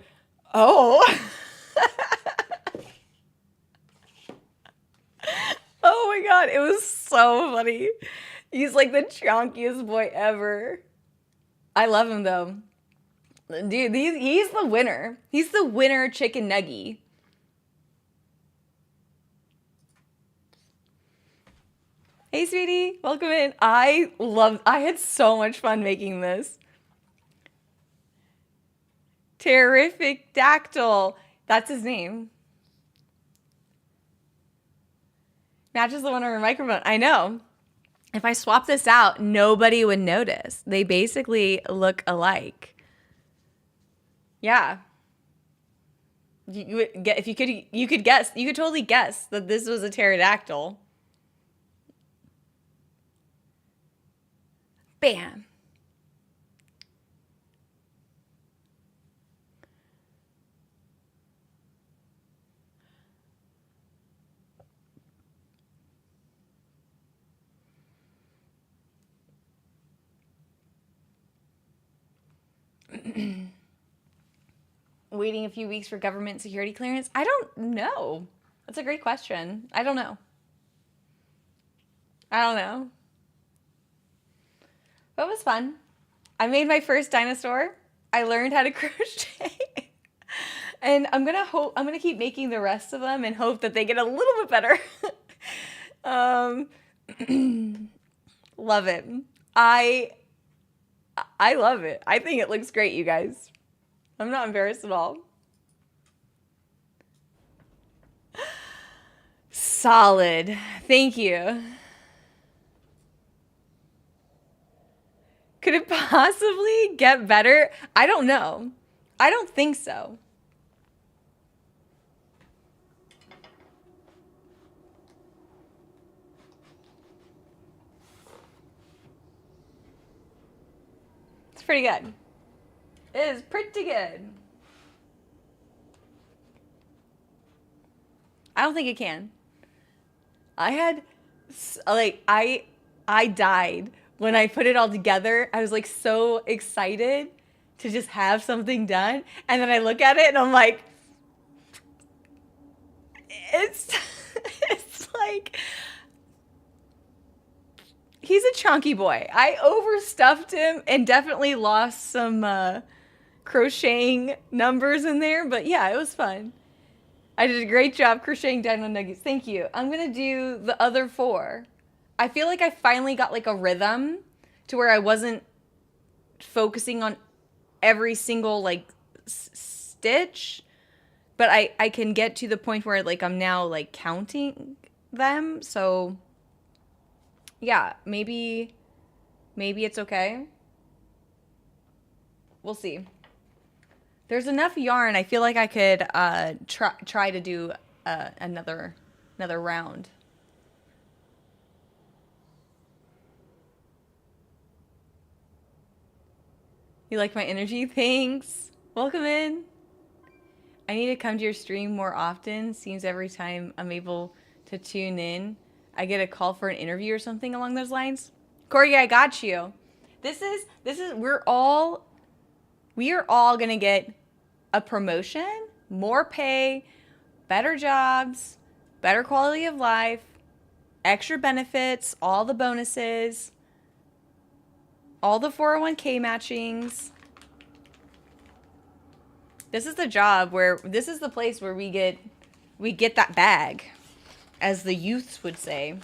Speaker 1: oh. Oh my god, it was so funny. He's like the chonkiest boy ever. I love him though. Dude, he's the winner. He's the winner chicken nugget. Hey, sweetie. Welcome in. I had so much fun making this. Terrific Dactyl. That's his name. Matches the one on her microphone. I know. If I swap this out, nobody would notice. They basically look alike. Yeah. You would get, if you could guess, you could totally guess that this was a pterodactyl. Bam. Waiting a few weeks for government security clearance? I don't know. That's a great question. I don't know. I don't know. But it was fun. I made my first dinosaur. I learned how to crochet. And I'm gonna keep making the rest of them and hope that they get a little bit better. Love it. I love it. I think it looks great, you guys. I'm not embarrassed at all. Solid. Thank you. Could it possibly get better? I don't know. I don't think so. It's pretty good. It is pretty good. I don't think it can. I had, like, I died when I put it all together. I was like so excited to just have something done. And then I look at it and I'm like, it's like, he's a chunky boy. I overstuffed him and definitely lost some crocheting numbers in there. But yeah, it was fun. I did a great job crocheting dino nuggets. Thank you. I'm going to do the other 4. I feel like I finally got like a rhythm to where I wasn't focusing on every single like stitch, but I can get to the point where like I'm now like counting them. So yeah, maybe it's okay. We'll see. There's enough yarn. I feel like I could try to do another round. You like my energy? Thanks. Welcome in. I need to come to your stream more often. Seems every time I'm able to tune in, I get a call for an interview or something along those lines. Corey, I got you. This is we are all gonna get a promotion, more pay, better jobs, better quality of life, extra benefits, all the bonuses, all the 401k matchings. This is the job where, this is the place where we get that bag, as the youths would say.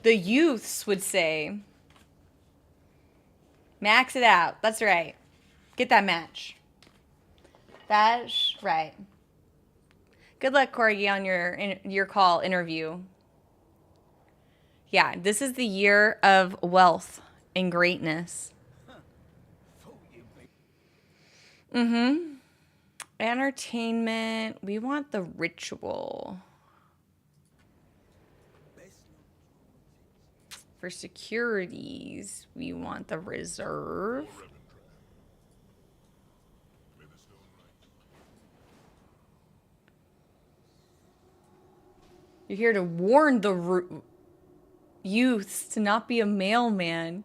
Speaker 1: The youths would say, max it out. That's right. Get that match. That's right. Good luck, Corgi, on your call interview. Yeah, this is the year of wealth and greatness. Mm-hmm. Entertainment. We want the ritual. For securities, we want the reserve. You're here to warn the youths to not be a mailman.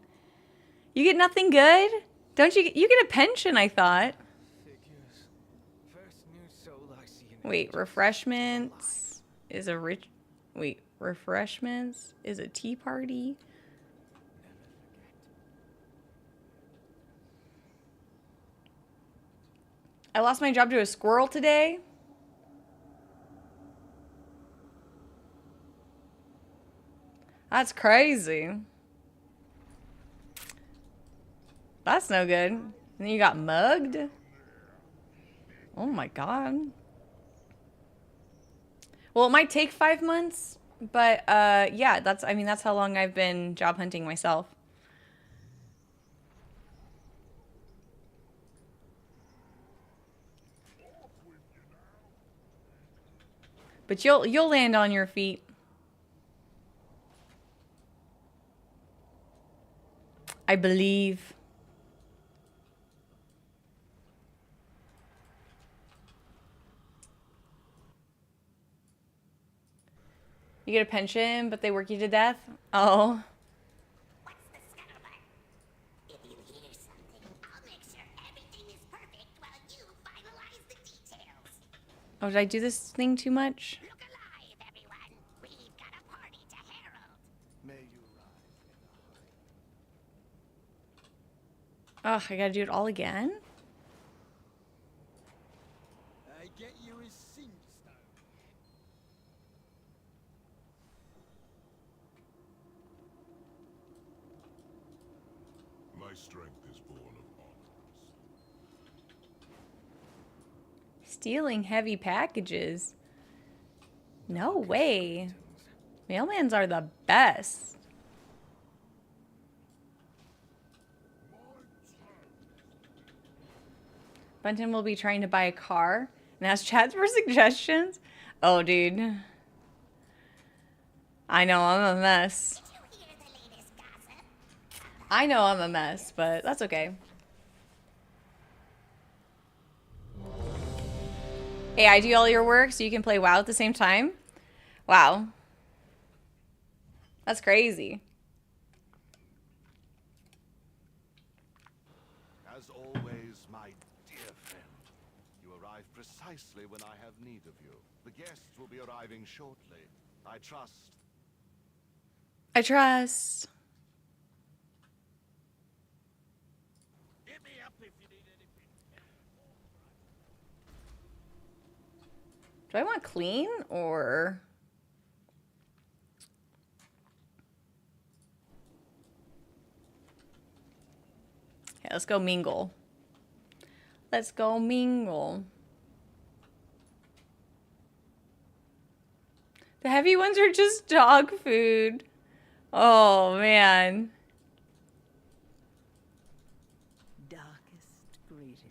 Speaker 1: You get nothing good? Don't you get a pension, I thought. Wait, refreshments is a rich... Wait, refreshments is a tea party? I lost my job to a squirrel today. That's crazy. That's no good. And then you got mugged? Oh my god. Well, it might take 5 months, but yeah, that's how long I've been job hunting myself. But you'll land on your feet. I believe. You get a pension, but they work you to death? Oh.
Speaker 2: What's the scuttlebutt? If you hear something, I'll make sure everything is perfect while you finalize the details.
Speaker 1: Oh, did I do this thing too much?
Speaker 2: Look alive, everyone. We've got a party to herald.
Speaker 3: May you rise in the
Speaker 1: Ugh, I gotta do it all again?
Speaker 3: I get you a sing stone.
Speaker 4: My strength is born of honors.
Speaker 1: Stealing heavy packages? No way. Mailmans are the best. Bunton will be trying to buy a car and ask Chad for suggestions. Oh, dude. I know I'm a mess.
Speaker 2: Did you hear the latest gossip?
Speaker 1: I know I'm a mess, but that's okay. Hey, I do all your work so you can play WoW at the same time? Wow. That's crazy.
Speaker 5: As always, my dear friend, you arrive precisely when I have need of you. The guests will be arriving shortly. I trust.
Speaker 1: I trust.
Speaker 3: Hit me up if you need anything.
Speaker 1: Do I want clean or... Okay, let's go mingle. Let's go mingle. The heavy ones are just dog food. Oh, man.
Speaker 6: Darkest greetings.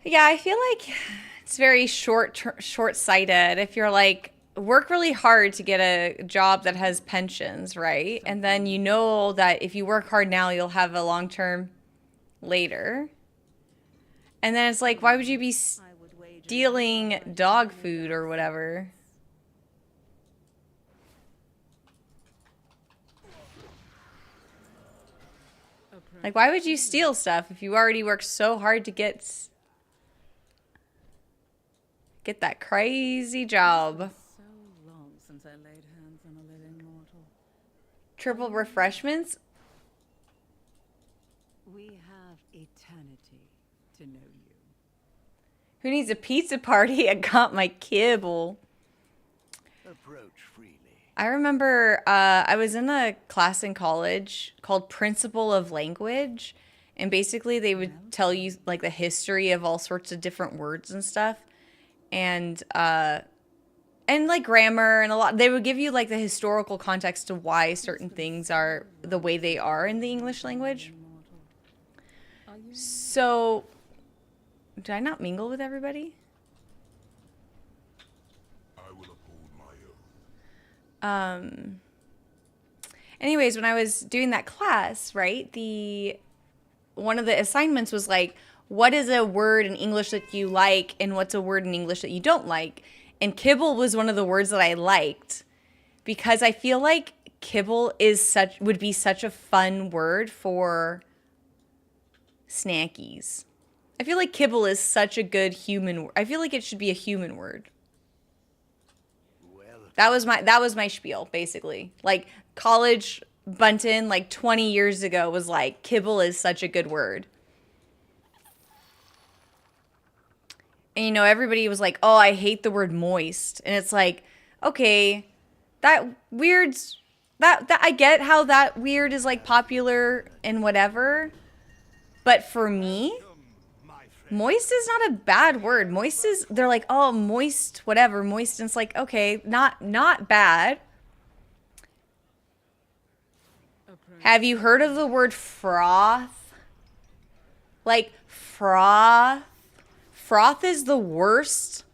Speaker 1: Yeah, I feel like it's very short-sighted if you're like, work really hard to get a job that has pensions, right? And then you know that if you work hard now, you'll have a long-term later. And then it's like, why would you be stealing dog food or whatever? Like, why would you steal stuff if you already worked so hard to get that crazy job?
Speaker 6: So long since I laid hands on a living mortal.
Speaker 1: Triple refreshments?
Speaker 6: We have eternity to know you.
Speaker 1: Who needs a pizza party? I got my kibble.
Speaker 3: Approach freely.
Speaker 1: I remember I was in a class in college called Principle of Language. And basically they would tell you like the history of all sorts of different words and stuff. And like grammar and a lot. They would give you like the historical context to why certain things are the way they are in the English language. So, did I not mingle with everybody?
Speaker 4: I will uphold my oath.
Speaker 1: Anyways, when I was doing that class, right, one of the assignments was like, what is a word in English that you like and what's a word in English that you don't like? And kibble was one of the words that I liked because I feel like kibble would be such a fun word for snackies. I feel like kibble is such a good human word. I feel like it should be a human word. That was my spiel, basically. Like college Bunton, like 20 years ago, was like, kibble is such a good word. And you know, everybody was like, oh, I hate the word moist. And it's like, okay, that weird's that I get how that weird is like popular and whatever. But for me, moist is not a bad word. Moist is, they're like, oh, moist, whatever, moist. And it's like, okay, not bad. Have you heard of the word froth? Like froth. Froth is the worst.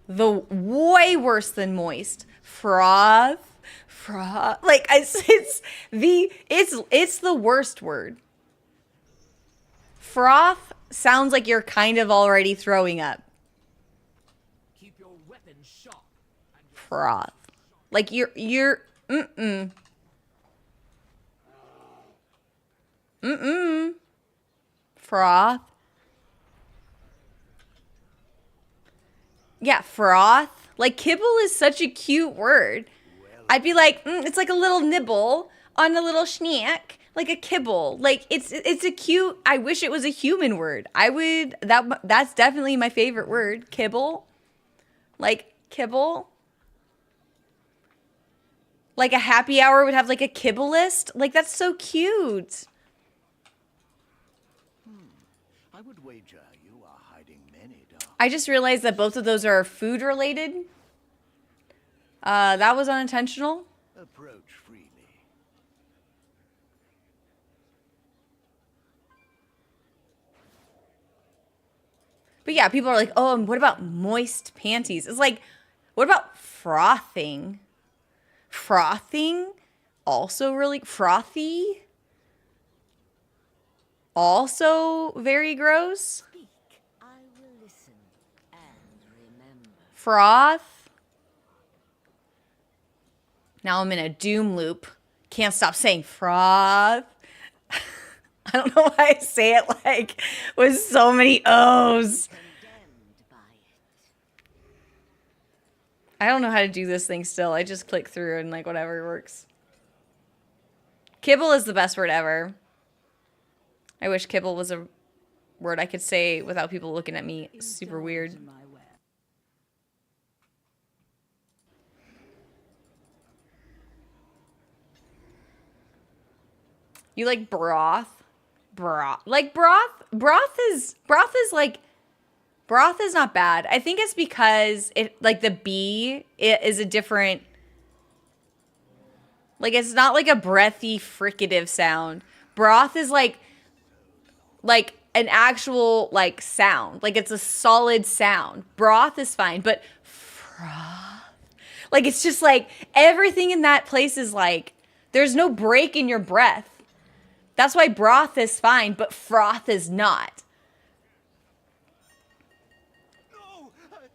Speaker 1: Way worse than moist. Froth. Like it's the worst word. Froth sounds like you're kind of already throwing up.
Speaker 3: Keep your weapons sharp.
Speaker 1: Froth. Like you're Froth. Yeah, froth. Like kibble is such a cute word. I'd be like, it's like a little nibble on a little snack, like a kibble. Like it's a cute. I wish it was a human word. That's definitely my favorite word, kibble. Like kibble. Like a happy hour would have like a kibble list. Like that's so cute.
Speaker 5: I would wager you are hiding many dark.
Speaker 1: I just realized that both of those are food related. That was unintentional.
Speaker 5: Approach freely.
Speaker 1: But yeah, people are like, oh, and what about moist panties? It's like, what about frothing? Frothing? Also really frothy? Also very gross?
Speaker 2: Speak. I will listen and remember.
Speaker 1: Froth? Now I'm in a doom loop. Can't stop saying froth. I don't know why I say it like with so many O's.
Speaker 2: Condemned by it.
Speaker 1: I don't know how to do this thing still. I just click through and like whatever works. Kibble is the best word ever. I wish kibble was a word I could say without people looking at me super weird.
Speaker 6: Indulge in my way.
Speaker 1: You like broth? Broth. Like broth is not bad. I think it's because it like the B it is a different, like it's not like a breathy fricative sound. Broth is like an actual like sound. Like it's a solid sound. Broth is fine, but froth, like it's just like everything in that place is like there's no break in your breath. That's why broth is fine, but froth is not.
Speaker 3: No, that is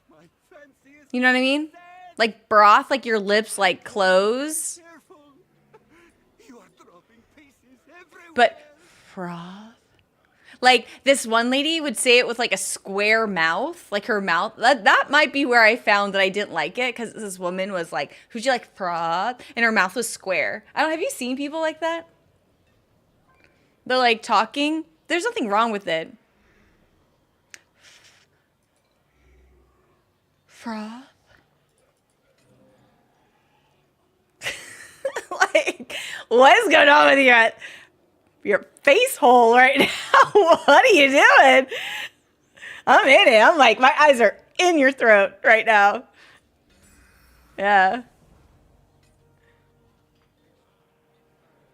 Speaker 3: my fanciest.
Speaker 1: You know what I mean? Like broth, like your lips like close,
Speaker 3: Careful. You are dropping pieces everywhere.
Speaker 1: but froth. Like this one lady would say it with like a square mouth, like her mouth. That might be where I found that I didn't like it, because this woman was like, "Who'd you like froth?" And her mouth was square. I don't. Have you seen people like that? They're like talking. There's nothing wrong with it. Froth. Like, what is going on with your face hole right now? What are you doing? I'm in it. I'm like, my eyes are in your throat right now. Yeah.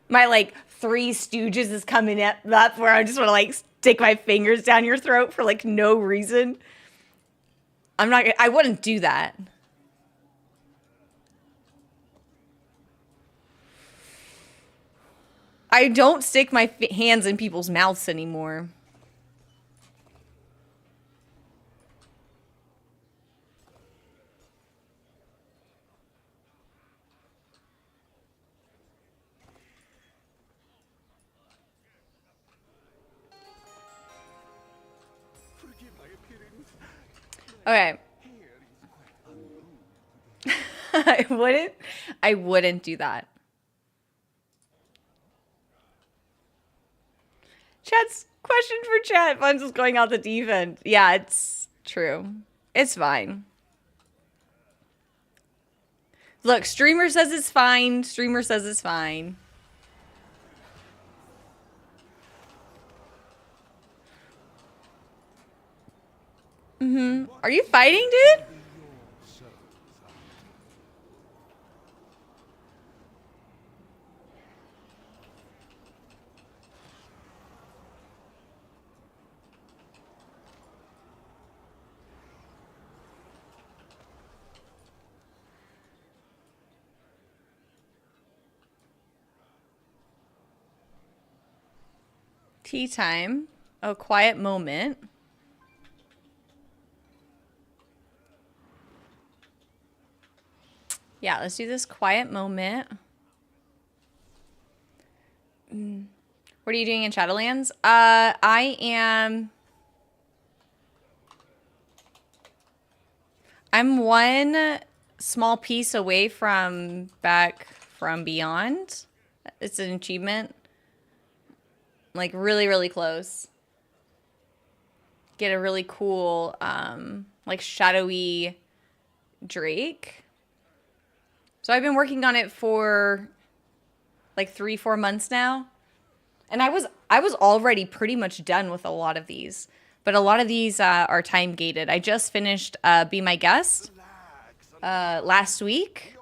Speaker 1: My like Three Stooges is coming up. That's where I just want to like stick my fingers down your throat for like no reason. I wouldn't do that. I don't stick my hands in people's mouths anymore. Okay. I wouldn't do that. Chat's question for chat. Fun's just going out the deep end. Yeah, it's true. It's fine. Look, streamer says it's fine. Streamer says it's fine. Are you fighting, dude? Tea time. A quiet moment. Yeah, let's do this quiet moment. What are you doing in Shadowlands? I'm one small piece away from back from beyond. It's an achievement. Like really, really close. Get a really cool, like shadowy Drake. So I've been working on it for like 3-4 months now. And I was already pretty much done with a lot of these. But a lot of these are time gated. I just finished Be My Guest last week.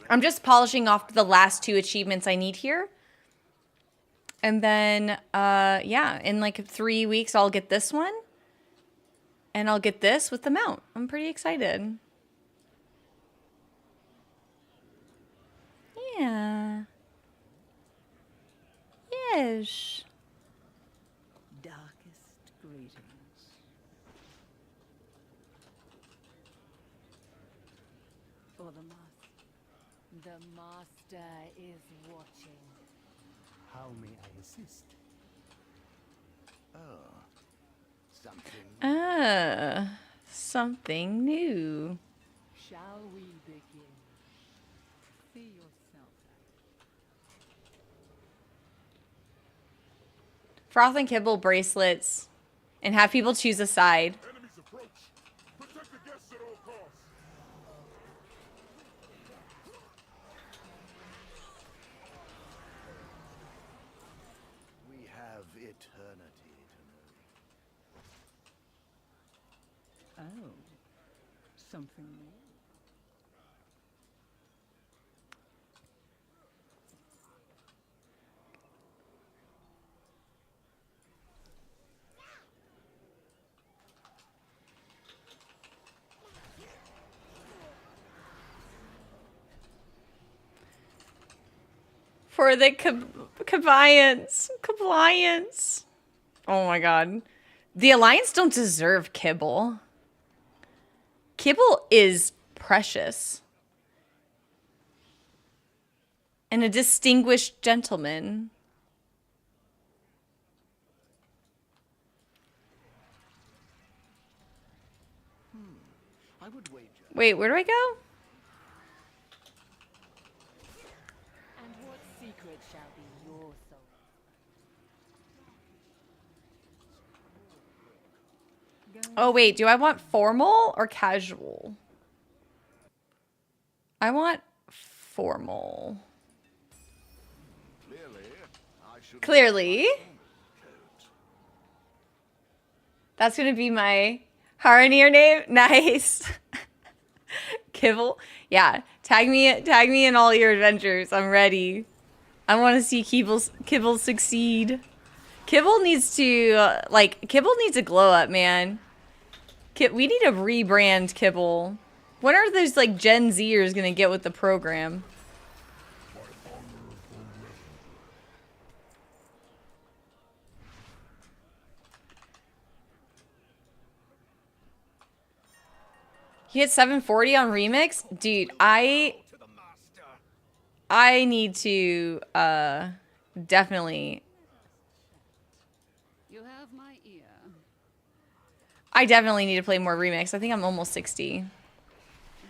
Speaker 1: I'm just polishing off the last 2 achievements I need here. And then, yeah, in like 3 weeks, I'll get this one. And I'll get this with the mount. I'm pretty excited. Yeah. Yes.
Speaker 6: Darkest greetings. For the master. The master is watching.
Speaker 7: How may I assist?
Speaker 5: Something.
Speaker 1: Something new.
Speaker 6: Shall we begin? See yourself.
Speaker 1: Froth and kibble bracelets. And have people choose a side.
Speaker 4: Enemies approach. Protect the guests at all costs.
Speaker 5: We have eternity to know.
Speaker 6: Oh, something new.
Speaker 1: For the compliance. Compliance. Oh my god. The Alliance don't deserve Kibble. Kibble is precious. And a distinguished gentleman.
Speaker 5: I would wager.
Speaker 1: Wait, where do I go?
Speaker 6: And what secret shall be your soul?
Speaker 1: Oh, wait. Do I want formal or casual? I want formal. Clearly. That's going to be my Haranir name. Nice. Kibble. Yeah. Tag me in all your adventures. I'm ready. I want to see Kibble succeed. Kibble needs to, Kibble needs a glow up, man. We need to rebrand Kibble. When are those, Gen Zers gonna get with the program? You hit 740 on Remix? Dude, I need to, definitely...
Speaker 6: You have my ear.
Speaker 1: I definitely need to play more Remix. I think I'm almost 60.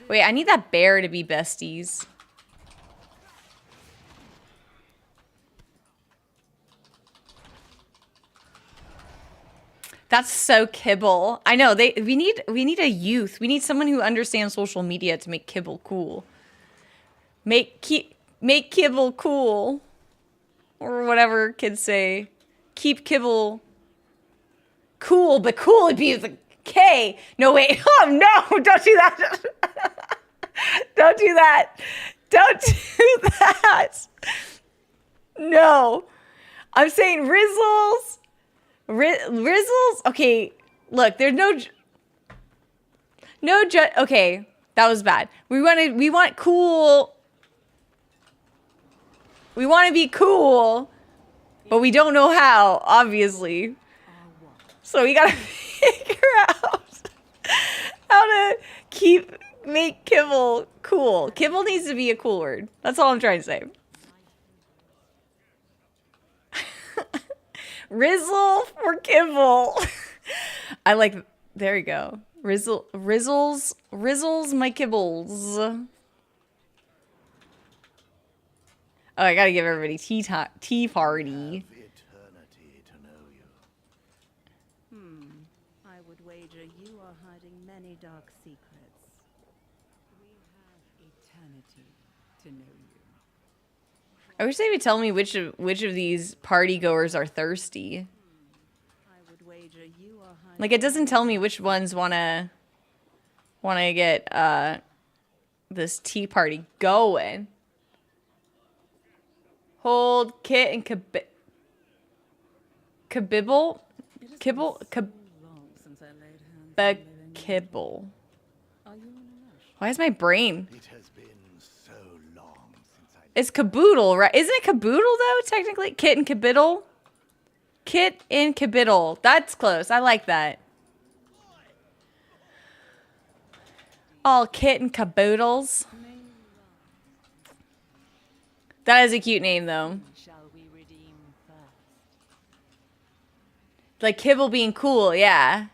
Speaker 1: Wait, I need that bear to be besties. That's so kibble. I know we need a youth. We need someone who understands social media to make kibble cool. Make kibble cool. Or whatever kids say. Keep kibble cool, but cool would be the K. No, wait. Oh, no. Don't do that. Don't do that. Don't do that. No. I'm saying Rizzles. Rizzles? Okay. Look, there's no okay. That was bad. We want cool. We want to be cool, but we don't know how, obviously. So we gotta figure out how to make kibble cool. Kibble needs to be a cool word. That's all I'm trying to say. Rizzle for kibble. I like, there you go. Rizzles my kibbles. Oh, I gotta give everybody tea party.
Speaker 5: Eternity to know you.
Speaker 6: I would wager you are hiding many dark secrets. We have eternity to know you.
Speaker 1: I wish they would tell me which of these party goers are thirsty.
Speaker 6: I would wager you are hiding.
Speaker 1: Like, it doesn't tell me which ones wanna get this tea party going. Hold Kit and Kibble.
Speaker 6: Long since I laid hands on living.
Speaker 1: Kibble.
Speaker 6: Are you in a rush?
Speaker 1: Why is my brain?
Speaker 5: It has been so long since I...
Speaker 1: It's Caboodle, right? Isn't it Caboodle though? Technically, Kit and Cabiddle. Kit and Cabiddle. That's close. I like that. All Kit and Caboodles. That is a cute name though.
Speaker 6: Shall we redeem first?
Speaker 1: Like Kibble being cool, yeah.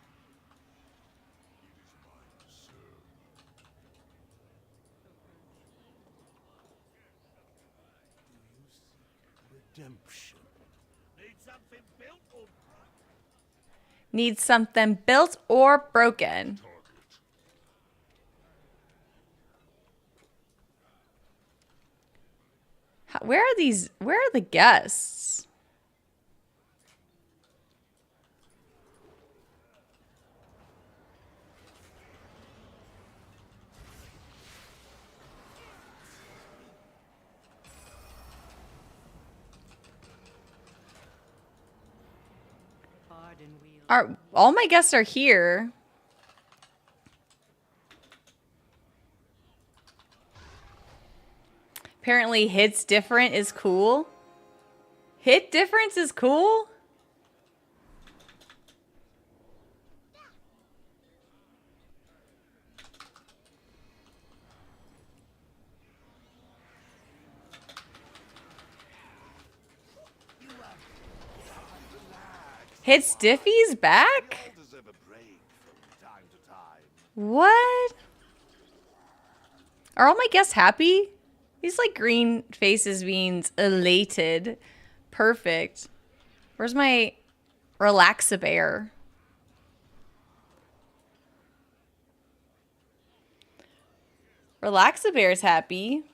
Speaker 5: Redemption.
Speaker 3: Need something built or
Speaker 1: Needs something built or broken. Where are these? Where are the guests?
Speaker 6: Pardon wheel.
Speaker 1: All my guests are here. Apparently hits different is cool. Hit difference is cool? Hit Stiffy's back?
Speaker 5: Deserve a break from time to time.
Speaker 1: What? Are all my guests happy? These like green faces means elated. Perfect. Where's my Relax-a-Bear? Relax-a-Bear's happy.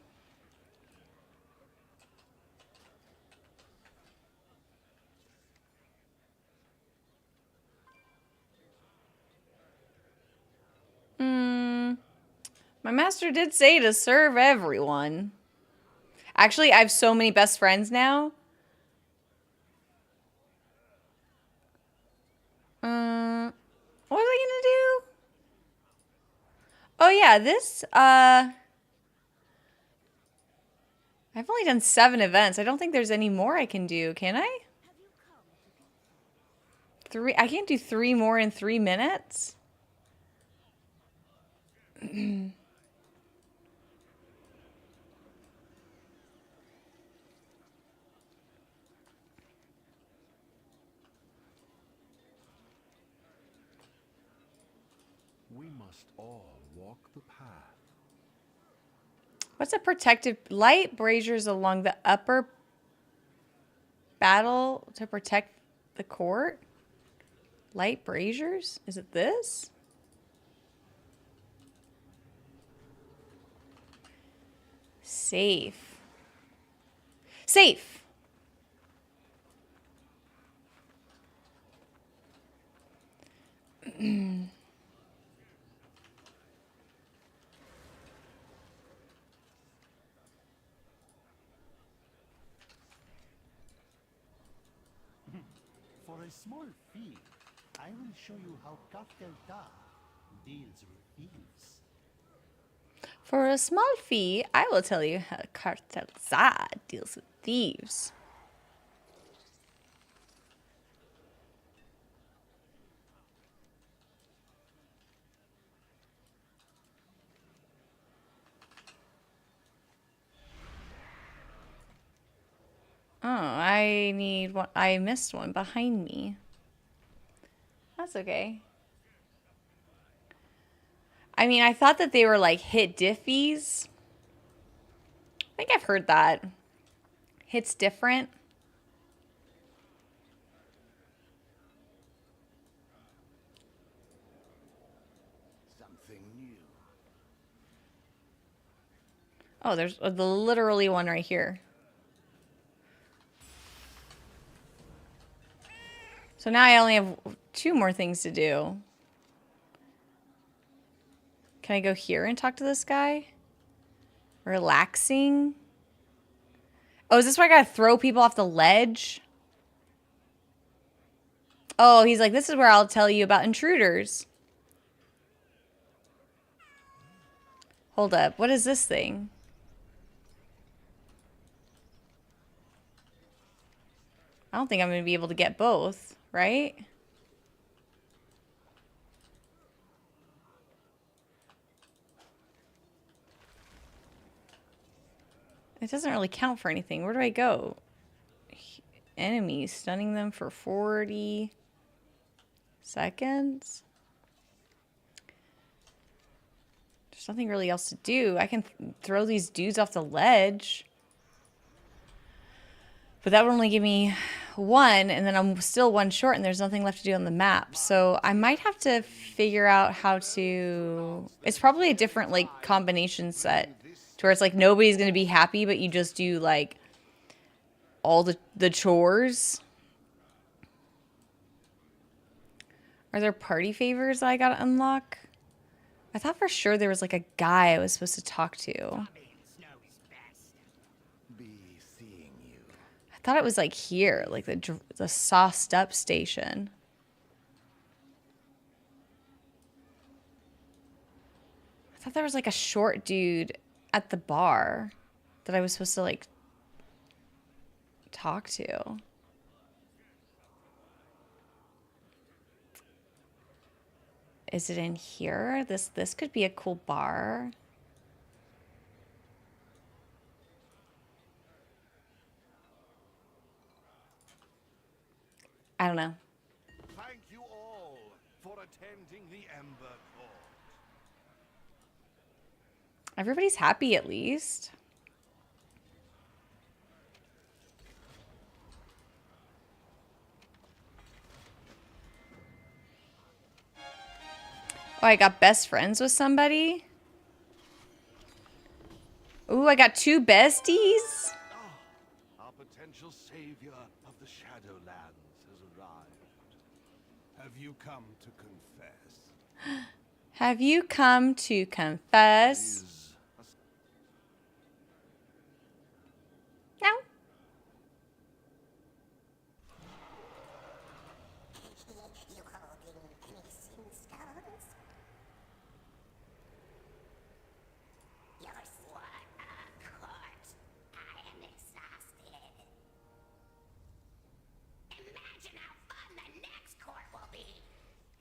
Speaker 1: My master did say to serve everyone. Actually, I have so many best friends now. What was I gonna do? Oh yeah, this, I've only done 7 events. I don't think there's any more I can do, can I? 3, I can't do 3 more in 3 minutes?
Speaker 5: must all walk the path.
Speaker 1: What's a protective light braziers along the upper battle to protect the court? Light braziers? Is it this? Safe. Safe.
Speaker 7: For a small fee, I will show you how Cartel Da deals with thieves.
Speaker 1: For a small fee, I will tell you how Cartel Za deals with thieves. Oh, I need one. I missed one behind me. That's okay. I mean, I thought that they were like hit diffies. I think I've heard that. Hits different.
Speaker 5: Something new.
Speaker 1: Oh, there's literally one right here. So now I only have 2 more things to do. Can I go here and talk to this guy? Relaxing. Oh, is this where I gotta throw people off the ledge? Oh, he's like, this is where I'll tell you about intruders. Hold up. What is this thing? I don't think I'm going to be able to get both, right? It doesn't really count for anything. Where do I go? Enemies, stunning them for 40 seconds. There's nothing really else to do. I can throw these dudes off the ledge. But that would only give me 1, and then I'm still 1 short, and there's nothing left to do on the map. So I might have to figure out how to... It's probably a different, like, combination set. To where it's like nobody's going to be happy, but you just do, like, all the chores. Are there party favors that I got to unlock? I thought for sure there was, like, a guy I was supposed to talk to. I thought it was like here, like the sauced up station. I thought there was like a short dude at the bar that I was supposed to like talk to. Is it in here? This could be a cool bar. I don't know.
Speaker 5: Thank you all for attending the Ember Court.
Speaker 1: Everybody's happy at least. Oh, I got best friends with somebody. Ooh, I got 2 besties.
Speaker 5: Our potential savior of the Shadowlands has arrived.
Speaker 3: Have you come to confess?
Speaker 1: Have you come to confess? No.
Speaker 2: You holding any sin stones? Yours what a court. I am exhausted. Imagine how fun the next court will be.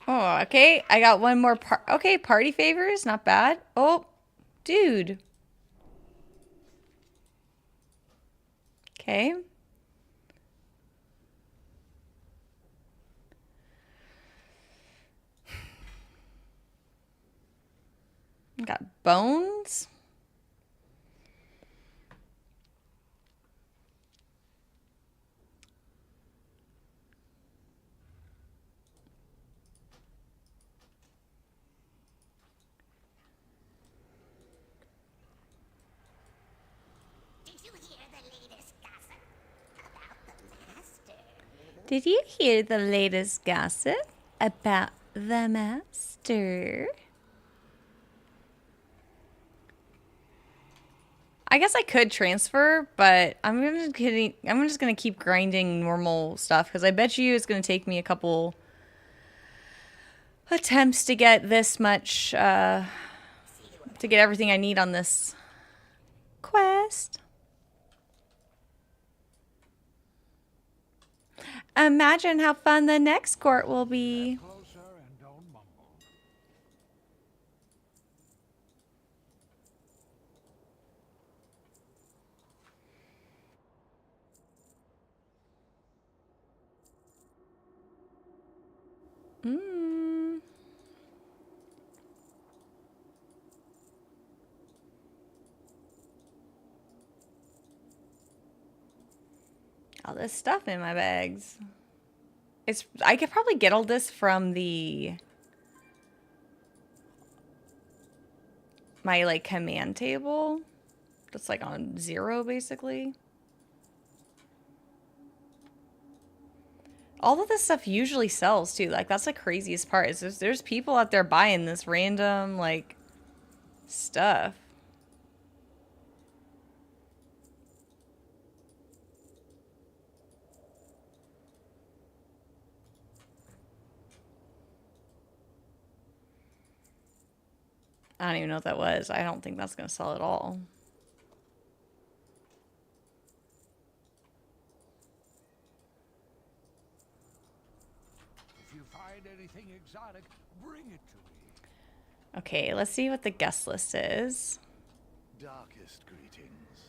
Speaker 1: Oh, okay. I got 1 more okay, party favors, not bad. Oh, dude. Okay. Got bones.
Speaker 2: Did you hear the latest gossip about the master?
Speaker 1: I guess I could transfer, but I'm just gonna keep grinding normal stuff because I bet you it's gonna take me a couple attempts to get this much, to get everything I need on this quest. Imagine how fun the next court will be.
Speaker 3: Closer and don't mumble.
Speaker 1: Mm. All this stuff in my bags. I could probably get all this from my like command table. That's like on 0 basically. All of this stuff usually sells too. Like that's the craziest part is there's people out there buying this random like stuff. I don't even know what that was. I don't think that's going to sell at all.
Speaker 3: If you find anything exotic, bring it to me.
Speaker 1: Okay, let's see what the guest list is.
Speaker 5: Darkest greetings.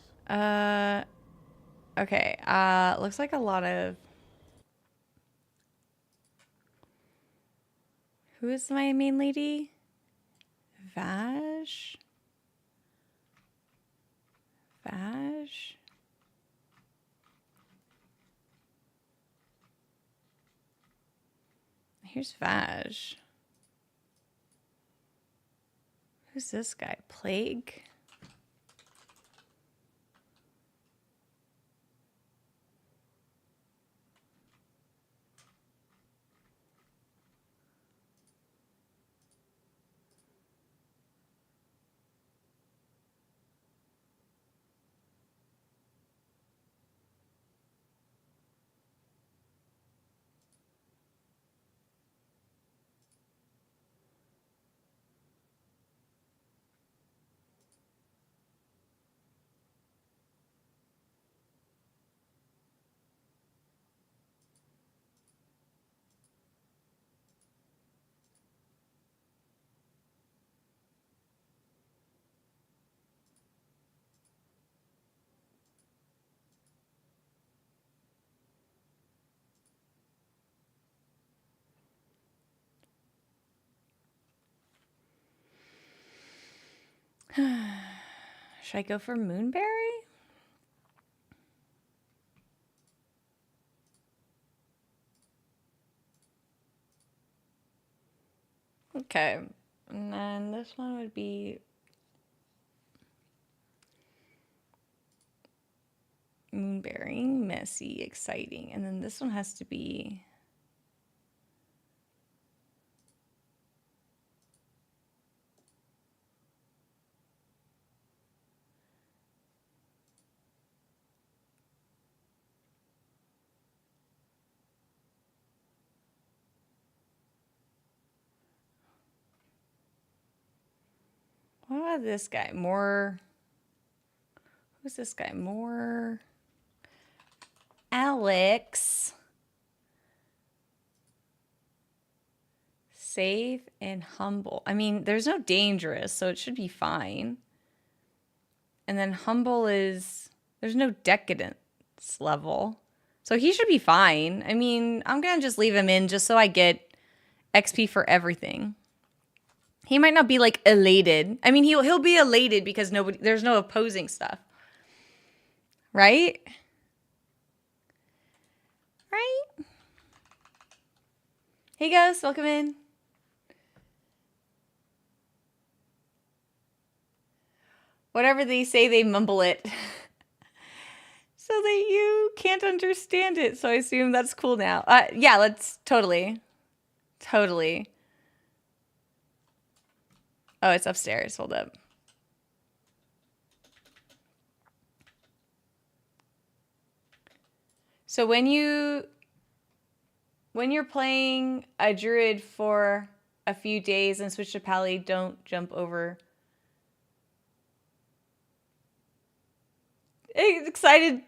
Speaker 1: Okay, looks like a lot of... Who is my main lady? Vaj? Here's Vaj. Who's this guy? Plague? Should I go for Moonberry? Okay. And then this one would be Moonberry, messy, exciting. And then this one has to be... What about this guy? More... Who's this guy? More... Alex. Safe and humble. I mean, there's no dangerous, so it should be fine. And then humble is... There's no decadence level. So he should be fine. I mean, I'm going to just leave him in just so I get XP for everything. He might not be like elated. I mean, he'll be elated because there's no opposing stuff. Right? Right? Hey Ghost, welcome in. Whatever they say, they mumble it. So that you can't understand it. So I assume that's cool now. Yeah, let's totally. Totally. Oh, it's upstairs. Hold up. So when you're playing a druid for a few days and switch to Pally, don't jump over. Excited.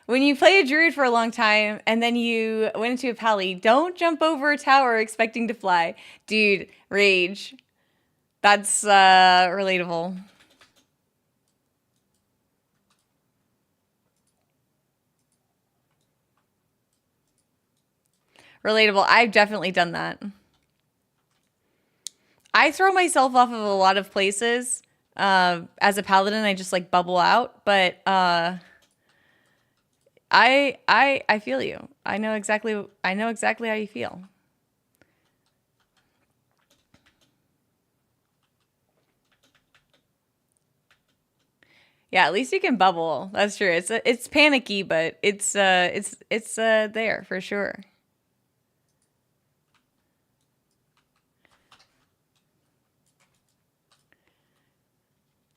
Speaker 1: When you play a druid for a long time and then you went into a Pally, don't jump over a tower expecting to fly. Dude, rage. That's relatable. Relatable. I've definitely done that. I throw myself off of a lot of places. As a paladin, I just like bubble out, but I feel you. I know exactly how you feel. Yeah, at least you can bubble. That's true. It's panicky, but it's there for sure.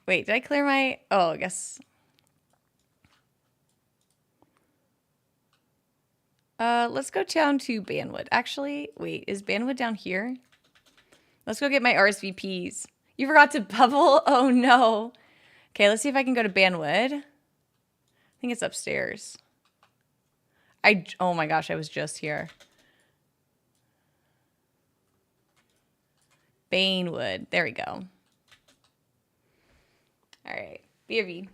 Speaker 1: Wait, did I clear my... Oh, I guess... let's go down to Banwood. Actually, wait, is Banwood down here? Let's go get my RSVPs. You forgot to bubble? Oh, no. Okay, let's see if I can go to Banwood. I think it's upstairs. Oh my gosh, I was just here. Banewood. There we go. All right. BRB.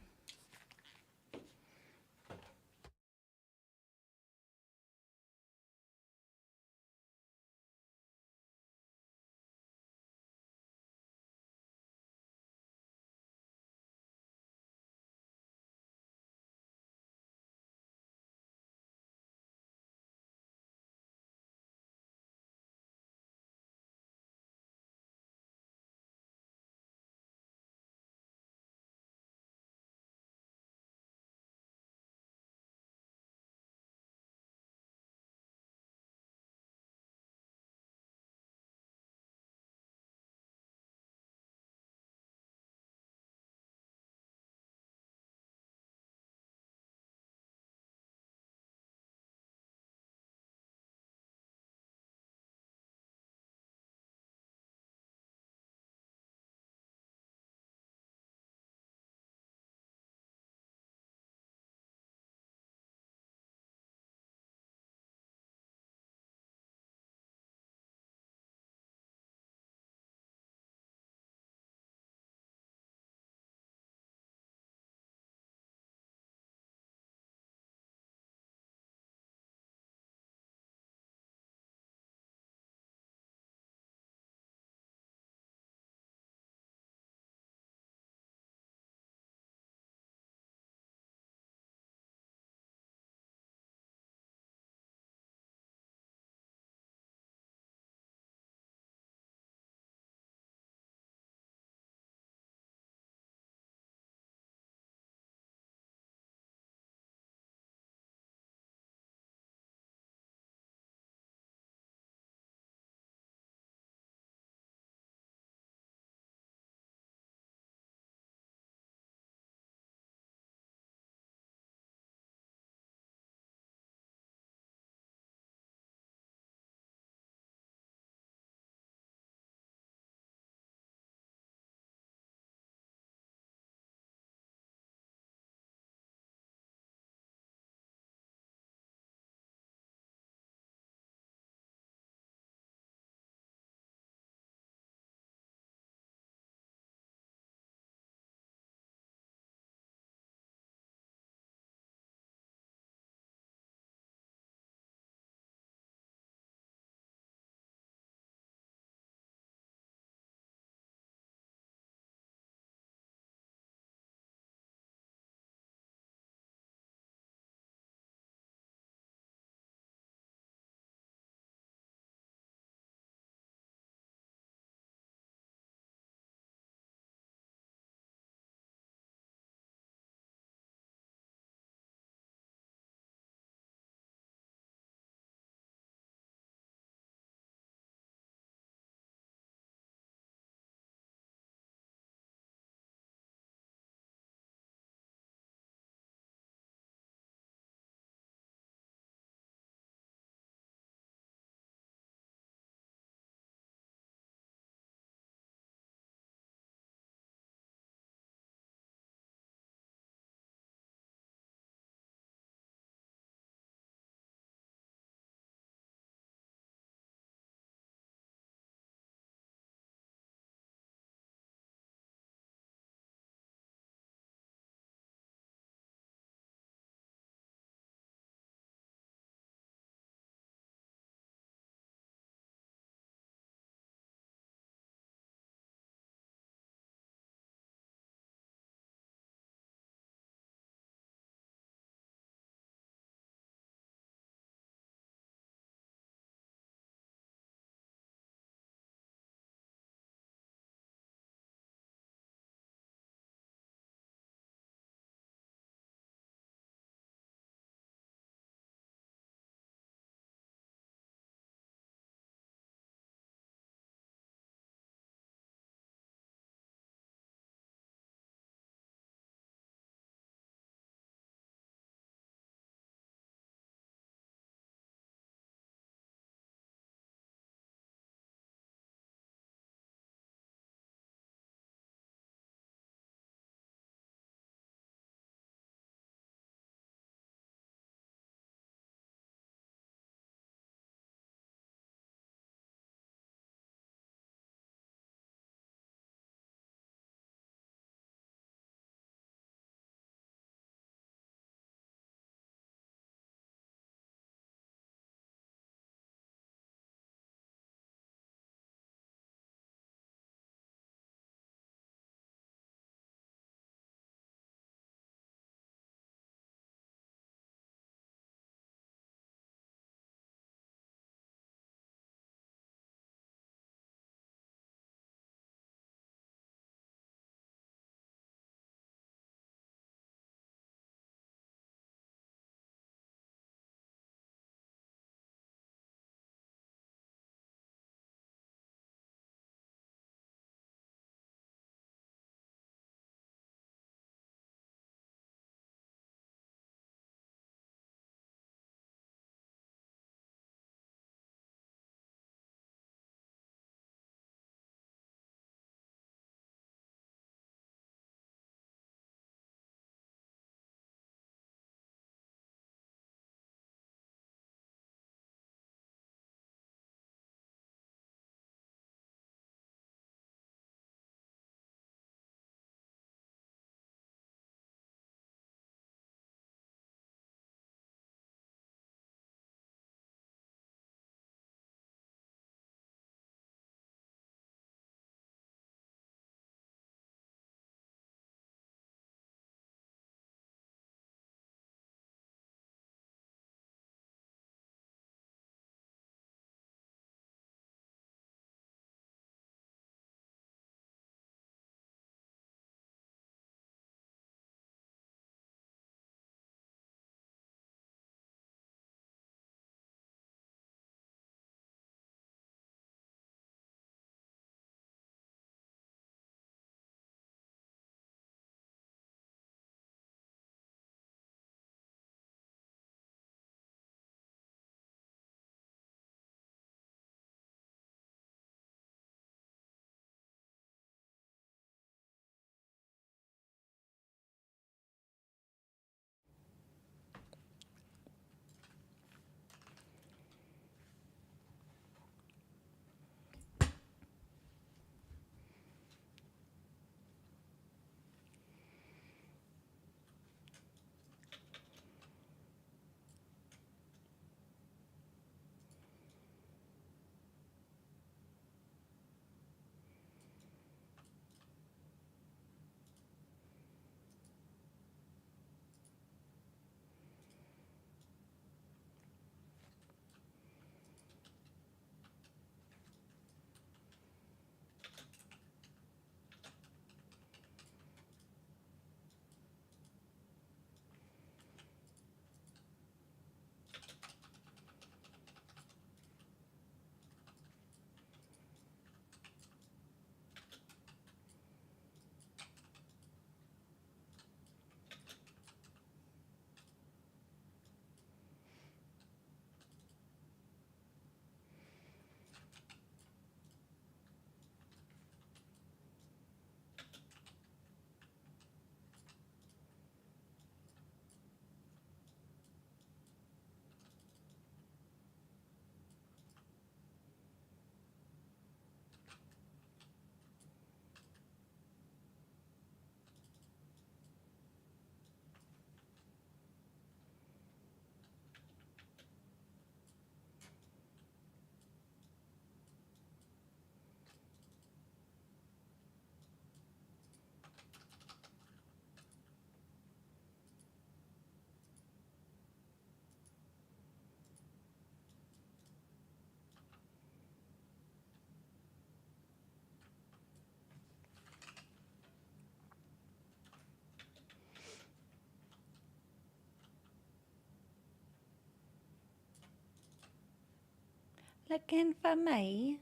Speaker 1: Looking for me?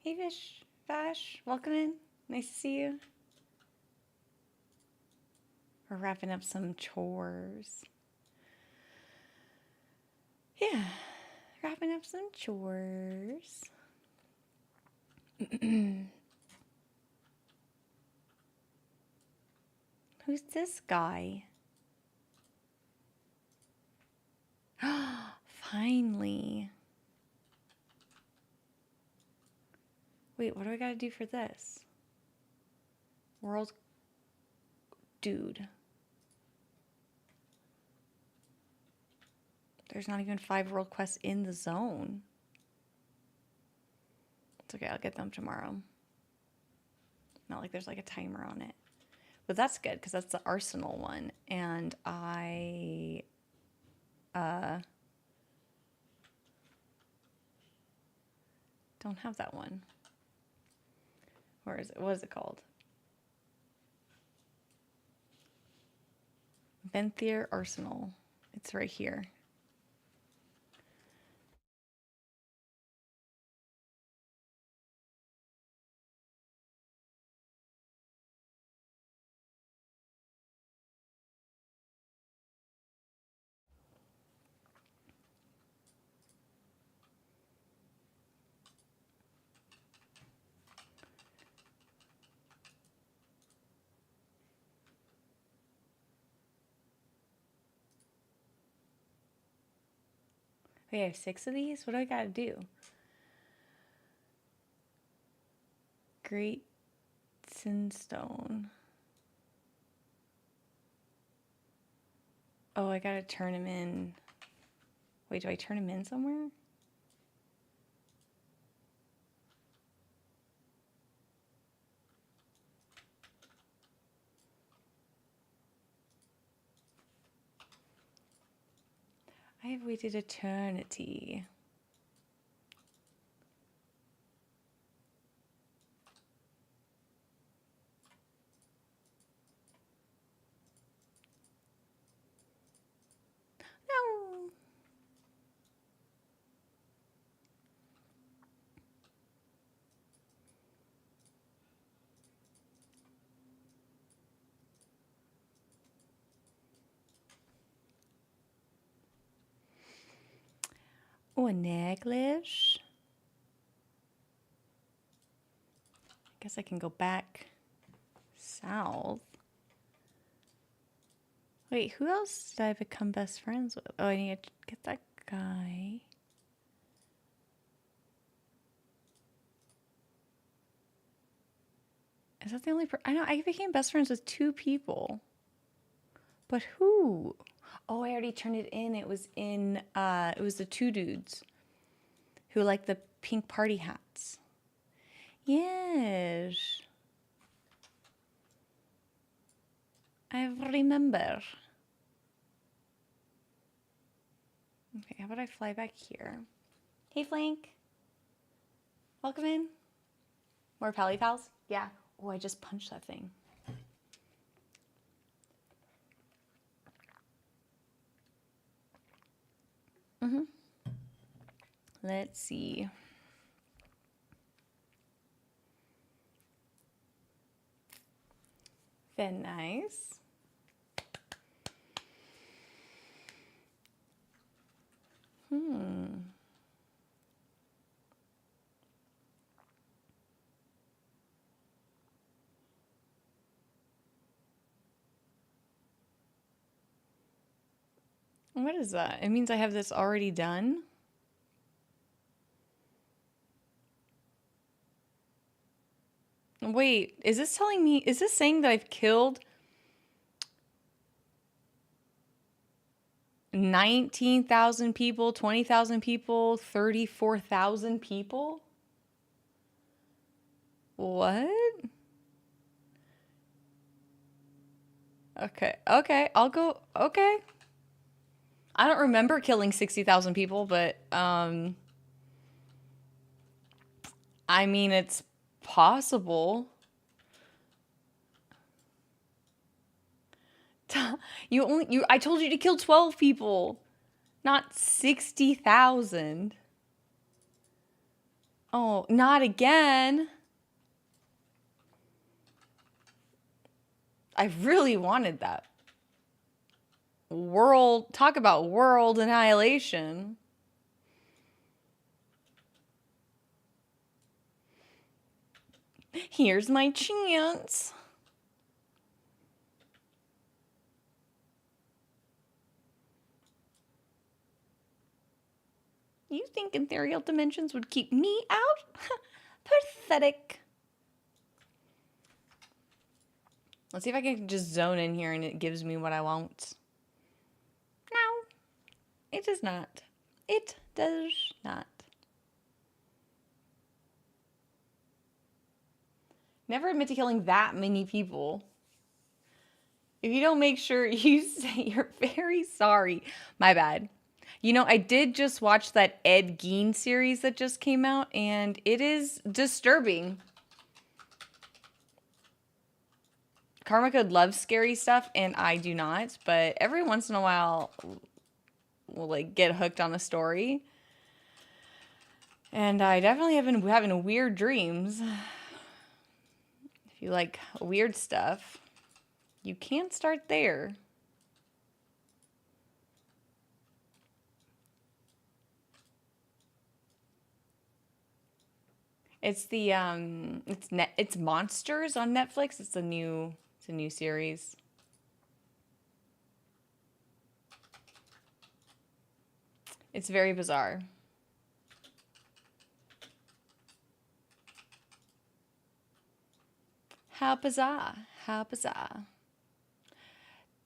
Speaker 1: Hey Fish, Vash, welcome in. Nice to see you. We're wrapping up some chores. Yeah, wrapping up some chores. Who's this guy? Finally. Wait, what do I gotta do for this? World dude. There's not even 5 world quests in the zone. It's okay, I'll get them tomorrow. Not like there's like a timer on it. But that's good, because that's the arsenal one. And I don't have that one. Where is it? What is it called? Venthyr Arsenal. It's right here. Wait, I have 6 of these? What do I gotta do? Great Sinstone. Oh, I gotta turn him in. Wait, do I turn him in somewhere? I have waited eternity. No. Oh, a necklace. I guess I can go back south. Wait, who else did I become best friends with? Oh, I need to get that guy. Is that the only I know I became best friends with 2 people. But who? Oh, I already turned it in. It was the 2 dudes who like the pink party hats. Yes. I remember. Okay, how about I fly back here? Hey, Flank. Welcome in. More Pally Pals? Yeah. Oh, I just punched that thing. Let's see. Very nice. What is that? It means I have this already done? Wait, is this saying that I've killed 19,000 people, 20,000 people, 34,000 people? What? Okay, I'll go, okay. I don't remember killing 60,000 people, but, I mean, it's possible. I told you to kill 12 people, not 60,000. Oh, not again. I really wanted that. talk about world annihilation. Here's my chance. You think ethereal dimensions would keep me out? Pathetic. Let's see if I can just zone in here and it gives me what I want. No, it does not. It does not. Never admit to killing that many people. If you don't make sure you say you're very sorry. My bad. You know, I did just watch that Ed Gein series that just came out, and it is disturbing. Karma Code loves scary stuff, and I do not, but every once in a while, we'll like get hooked on a story. And I definitely have been having weird dreams. If you like weird stuff, you can start there. It's the it's Monsters on Netflix. It's a new series. It's very bizarre. How bizarre. How bizarre.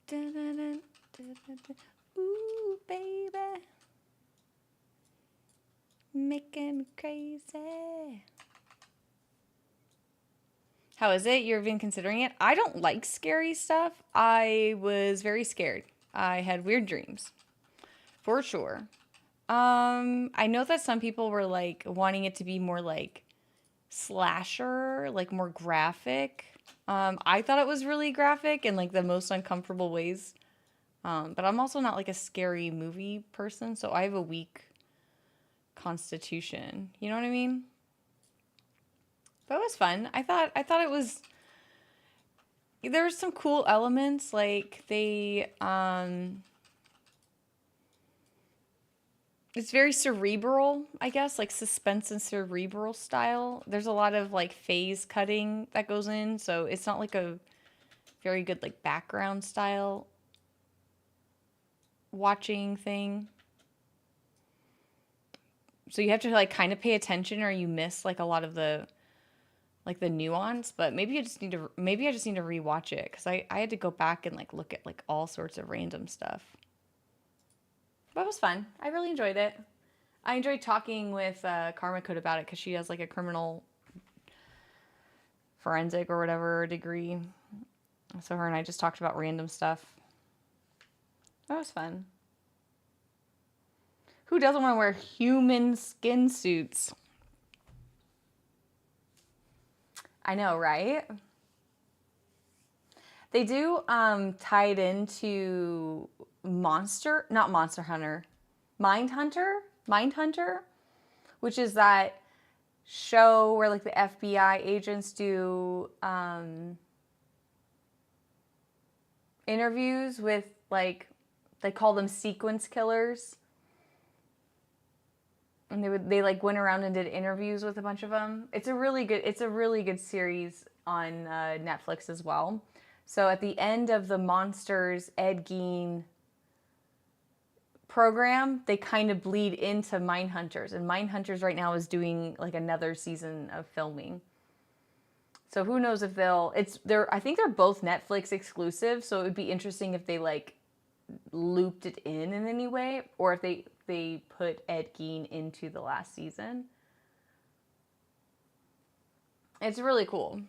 Speaker 1: Dun, dun, dun, dun, dun, dun. Ooh, baby. Making me crazy. How is it? You've been considering it? I don't like scary stuff. I was very scared. I had weird dreams. For sure. I know that some people were like wanting it to be more like slasher, like more graphic. I thought it was really graphic in like the most uncomfortable ways. But I'm also not like a scary movie person, so I have a weak constitution. You know what I mean? But it was fun. I thought it was, there were some cool elements, like they it's very cerebral, I guess, like suspense and cerebral style. There's a lot of like phase cutting that goes in, so it's not like a very good like background style watching thing. So you have to like kind of pay attention or you miss like a lot of the like the nuance, but maybe I just need to rewatch it because I had to go back and like look at like all sorts of random stuff. But it was fun. I really enjoyed it. I enjoyed talking with Karma Code about it because she has like a criminal forensic or whatever degree. So her and I just talked about random stuff. That was fun. Who doesn't want to wear human skin suits? I know, right? They do tie it into not Monster Hunter, Mindhunter, which is that show where like the FBI agents do interviews with like, they call them sequence killers. And they like went around and did interviews with a bunch of them. It's a really good series on Netflix as well. So at the end of the Monsters Ed Gein program, they kind of bleed into Mindhunters, and Mindhunters right now is doing like another season of filming. So who knows if I think they're both Netflix exclusive, so it would be interesting if they like looped it in any way, or if they put Ed Gein into the last season. It's really cool.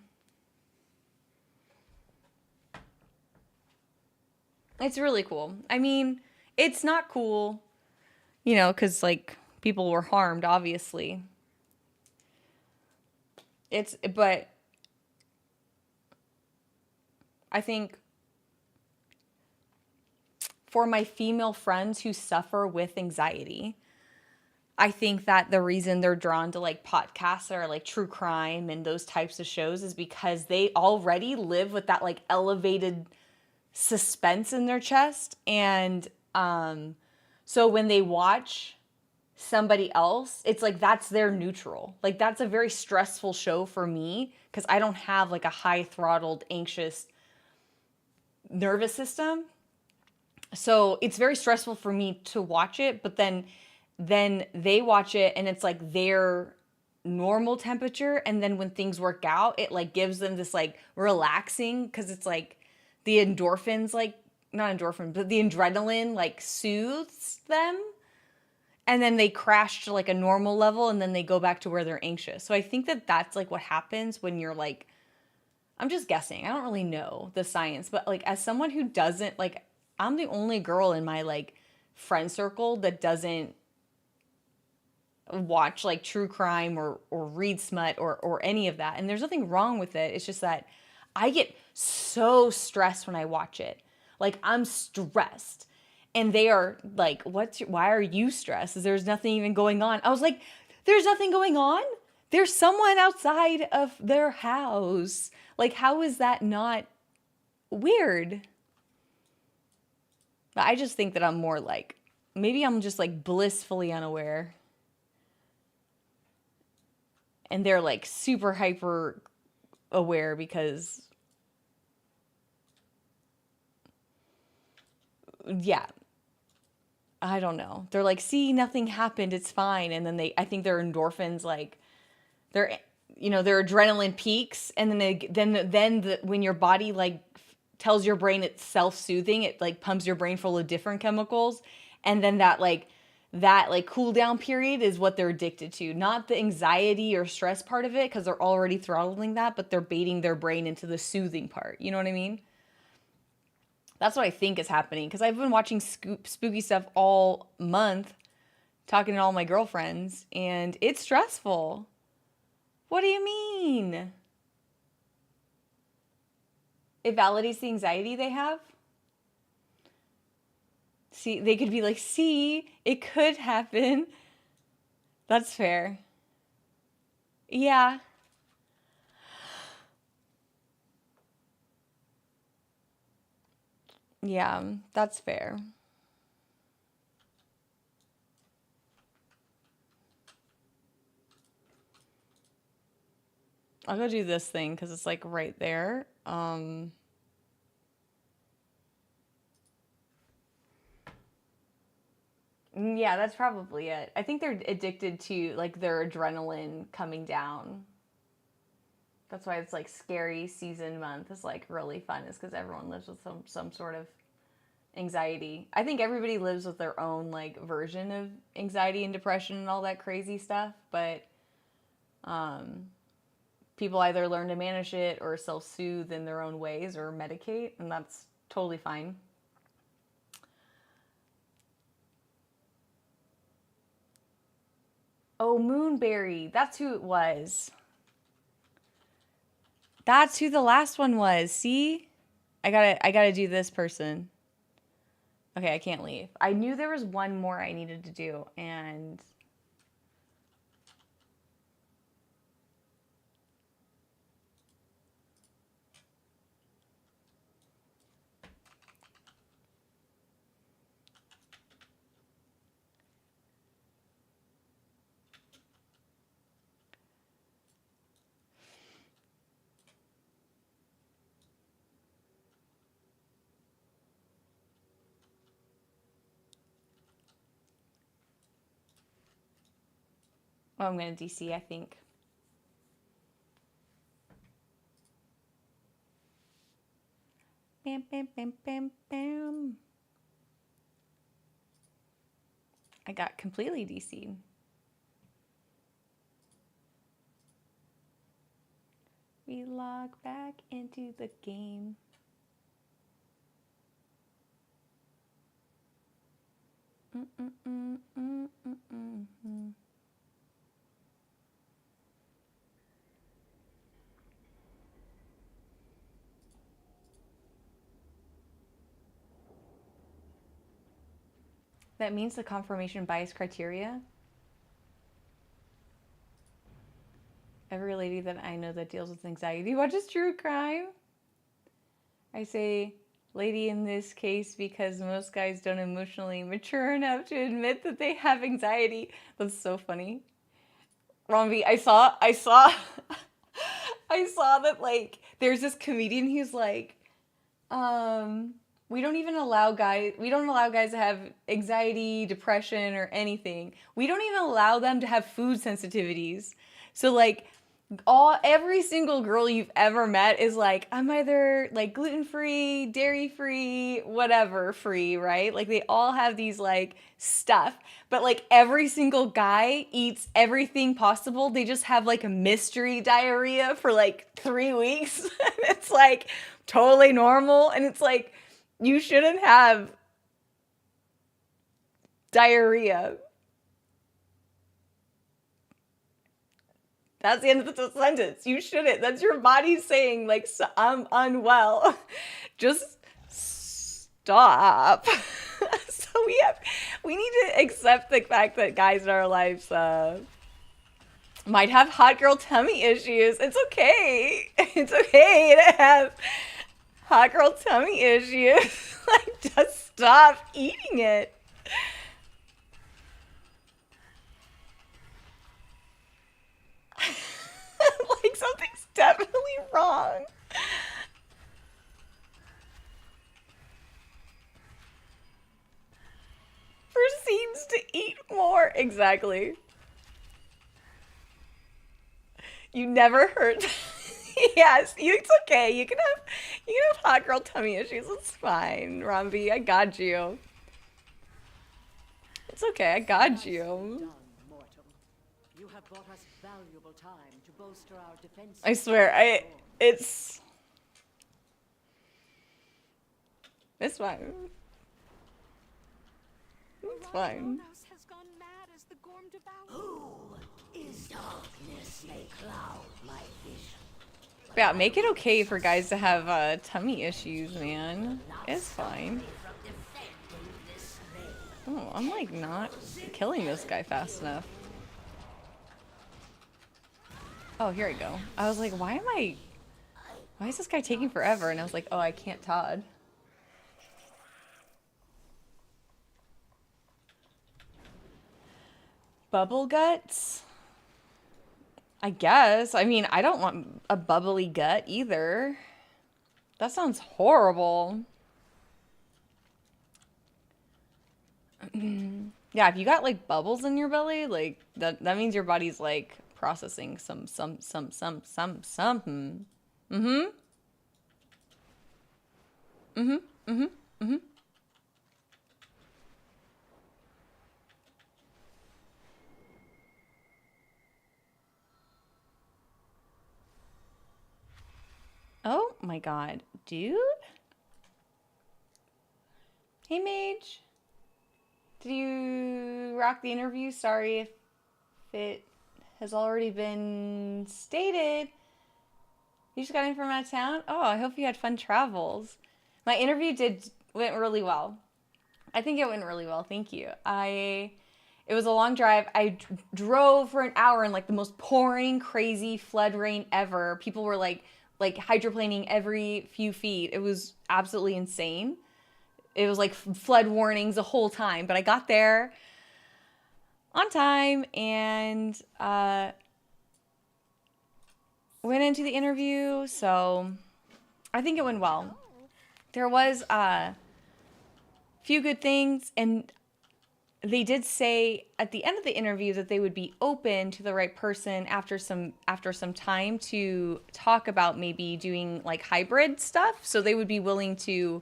Speaker 1: It's really cool. I mean, it's not cool, you know, because like people were harmed, obviously. But I think for my female friends who suffer with anxiety, I think that the reason they're drawn to like podcasts or like true crime and those types of shows is because they already live with that like elevated suspense in their chest. And so when they watch somebody else, it's like that's their neutral. Like that's a very stressful show for me because I don't have like a high throttled, anxious nervous system. So it's very stressful for me to watch it, but then they watch it and it's like their normal temperature, and then when things work out, it like gives them this like relaxing because it's like the endorphins, like not endorphin, but the adrenaline like soothes them, and then they crash to like a normal level, and then they go back to where they're anxious. So I think that that's like what happens when you're like, I'm just guessing. I don't really know the science, but like as someone who doesn't like, I'm the only girl in my like friend circle that doesn't watch like true crime or read smut or any of that. And there's nothing wrong with it. It's just that I get so stressed when I watch it. Like I'm stressed. And they are like, why are you stressed? There's nothing even going on. I was like, there's nothing going on? There's someone outside of their house. Like, how is that not weird? But I just think that I'm more like, maybe I'm just like blissfully unaware. And they're like super hyper aware because, yeah, I don't know. They're like, see, nothing happened. It's fine. And then I think their endorphins, like, their, their adrenaline peaks. And then when your body like tells your brain it's self-soothing, it like pumps your brain full of different chemicals. And then that cool down period is what they're addicted to, not the anxiety or stress part of it, because they're already throttling that, but they're baiting their brain into the soothing part. You know what I mean? That's what I think is happening, because I've been watching spooky stuff all month, talking to all my girlfriends, and it's stressful. What do you mean? It validates the anxiety they have? See, they could be like, see, it could happen. That's fair. Yeah. Yeah, that's fair. I'll go do this thing because it's like right there. Yeah, that's probably it. I think they're addicted to like their adrenaline coming down. That's why it's like scary season month is like really fun, is because everyone lives with some sort of anxiety. I think everybody lives with their own like version of anxiety and depression and all that crazy stuff, but people either learn to manage it or self-soothe in their own ways or medicate, and that's totally fine. Oh, Moonberry. That's who it was. That's who the last one was. See? I gotta do this person. Okay, I can't leave. I knew there was one more I needed to do, and oh, I'm gonna DC, I think. Bam, bam, bam, bam, bam. I got completely DC'd. We log back into the game. That means the confirmation bias criteria. Every lady that I know that deals with anxiety watches true crime. I say, lady in this case because most guys don't emotionally mature enough to admit that they have anxiety. That's so funny. Romvi, I saw I saw that like there's this comedian who's like, we don't allow guys to have anxiety, depression, or anything. We don't even allow them to have food sensitivities. So like every single girl you've ever met is like, I'm either like gluten-free, dairy-free, whatever free, right? Like they all have these like stuff, but like every single guy eats everything possible. They just have like a mystery diarrhea for like 3 weeks. And it's like totally normal. And it's like, you shouldn't have diarrhea. That's the end of the sentence. You shouldn't. That's your body saying, like, I'm unwell. Just stop. So we need to accept the fact that guys in our lives might have hot girl tummy issues. It's okay. It's okay to have hot girl tummy issues. Like, just stop eating it. Like something's definitely wrong. Proceeds to eat more. Exactly. You never heard. Yes, it's okay. You can have hot girl tummy issues. It's fine, Rambi. I got you. It's okay. I got you.
Speaker 8: Done, mortal. You have bought us valuable time to bolster our defense.
Speaker 1: I swear, it's fine. It's fine.
Speaker 8: Has gone mad as the Gorm devoured.
Speaker 2: Who is darkness may cloud my vision?
Speaker 1: Yeah, make it okay for guys to have tummy issues, man. It's fine. Oh, I'm like not killing this guy fast enough. Oh, here we go. I was like, why is this guy taking forever? And I was like, oh, I can't Todd. Bubble guts? I guess. I mean, I don't want a bubbly gut either. That sounds horrible. Yeah, if you got like bubbles in your belly, like that means your body's like processing some. Oh my god, dude. Hey, Mage. Did you rock the interview? Sorry if it has already been stated. You just got in from out of town? Oh, I hope you had fun travels. My interview went really well. I think it went really well. Thank you. It was a long drive. I drove for an hour in like the most pouring, crazy flood rain ever. People were like hydroplaning every few feet. It was absolutely insane. It was like flood warnings the whole time, but I got there on time and went into the interview, so I think it went well. There was a few good things, and they did say at the end of the interview that they would be open to the right person after some time to talk about maybe doing like hybrid stuff. So they would be willing to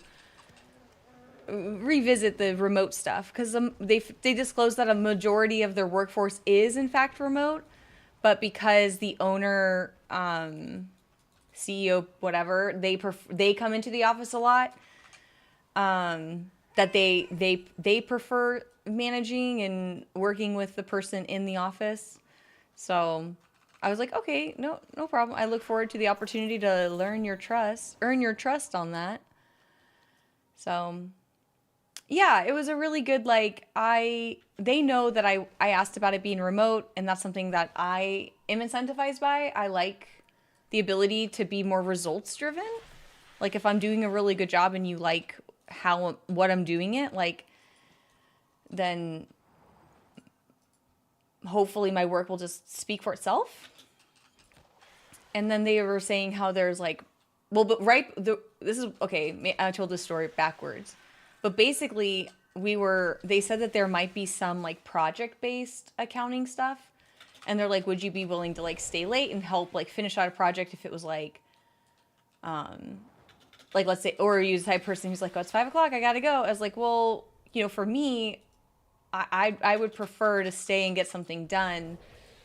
Speaker 1: revisit the remote stuff because they disclosed that a majority of their workforce is in fact remote, but because the owner, CEO, whatever, they come into the office a lot, that they prefer managing and working with the person in the office. So I was like, okay, no problem. I look forward to the opportunity to earn your trust on that. So yeah, it was a really good, like, they know that I asked about it being remote, and that's something that I am incentivized by. I like the ability to be more results driven. Like if I'm doing a really good job and you like what I'm doing it, like then hopefully my work will just speak for itself. And then they were saying how there's like, well, but this is okay. I told this story backwards, but basically they said that there might be some like project-based accounting stuff, and they're like, would you be willing to like stay late and help like finish out a project if it was like let's say, or you the type of person who's like, oh, it's 5 o'clock, I gotta go. I was like, well, for me, I would prefer to stay and get something done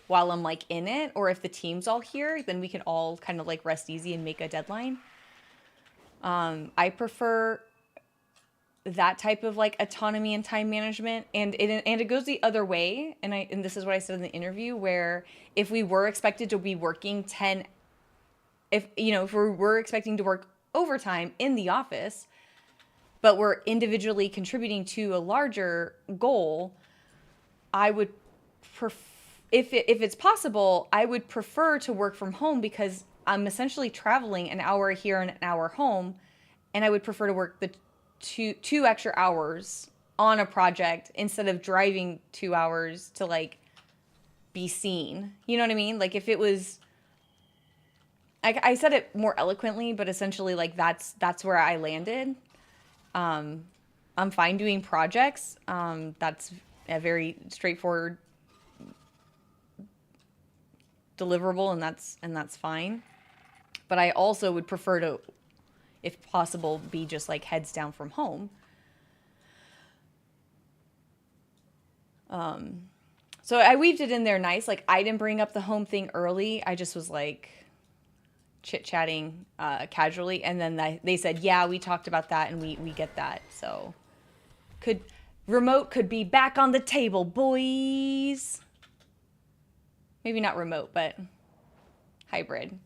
Speaker 1: while I'm like in it, or if the team's all here, then we can all kind of like rest easy and make a deadline. I prefer that type of like autonomy and time management, and it goes the other way. And this is what I said in the interview, where if we were expected to be working if we were expecting to work overtime in the office, but we're individually contributing to a larger goal, I would if it's possible, I would prefer to work from home, because I'm essentially traveling an hour here and an hour home, and I would prefer to work the two extra hours on a project instead of driving 2 hours to like be seen. You know what I mean? Like if it was, I said it more eloquently, but essentially like that's where I landed. I'm fine doing projects. That's a very straightforward deliverable, and that's fine. But I also would prefer to, if possible, be just like heads down from home. So I weaved it in there nice. Like I didn't bring up the home thing early. I just was like chit-chatting casually, and then they said, yeah, we talked about that and we get that. So remote could be back on the table, boys. Maybe not remote, but hybrid.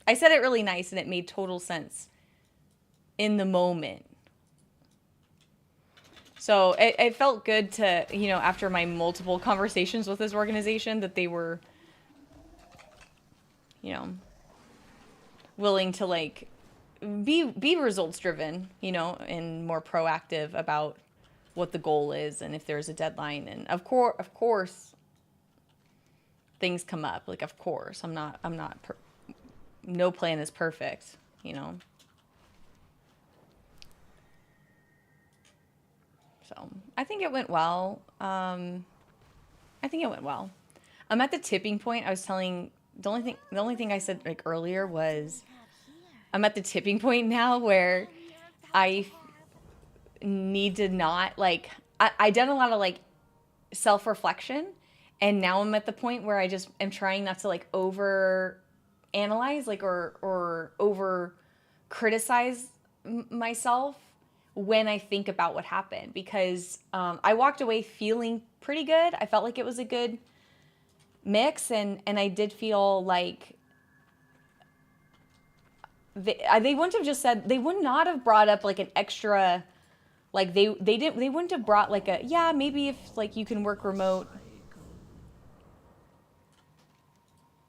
Speaker 1: I said it really nice and it made total sense in the moment. So it felt good to, after my multiple conversations with this organization, that they were, willing to like be results driven, and more proactive about what the goal is and if there's a deadline. And of course, things come up. Like, of course, no plan is perfect, So I think it went well. I'm at the tipping point. I was telling, the only thing I said like earlier was I'm at the tipping point now where I need to not like, I done a lot of like self-reflection, and now I'm at the point where I just am trying not to like over analyze, like, or over criticize myself when I think about what happened, because I walked away feeling pretty good. I felt like it was a good mix, and I did feel like they wouldn't have just said, they would not have brought up like an extra, like they wouldn't have brought like a, yeah, maybe if like you can work remote,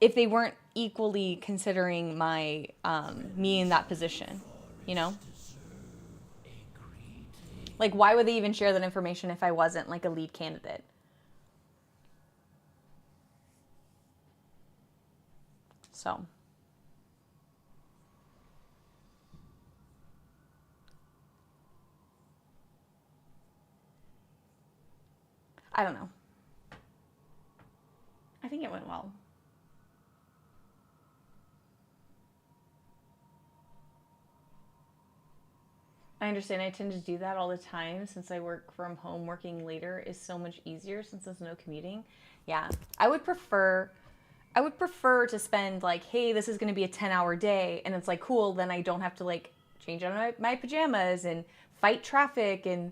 Speaker 1: if they weren't equally considering my me in that position, Like, why would they even share that information if I wasn't like a lead candidate? So I don't know. I think it went well. I understand. I tend to do that all the time since I work from home. Working later is so much easier since there's no commuting. Yeah, I would prefer to spend like, hey, this is going to be a 10-hour day, and it's like, cool, then I don't have to like change out my pajamas and fight traffic and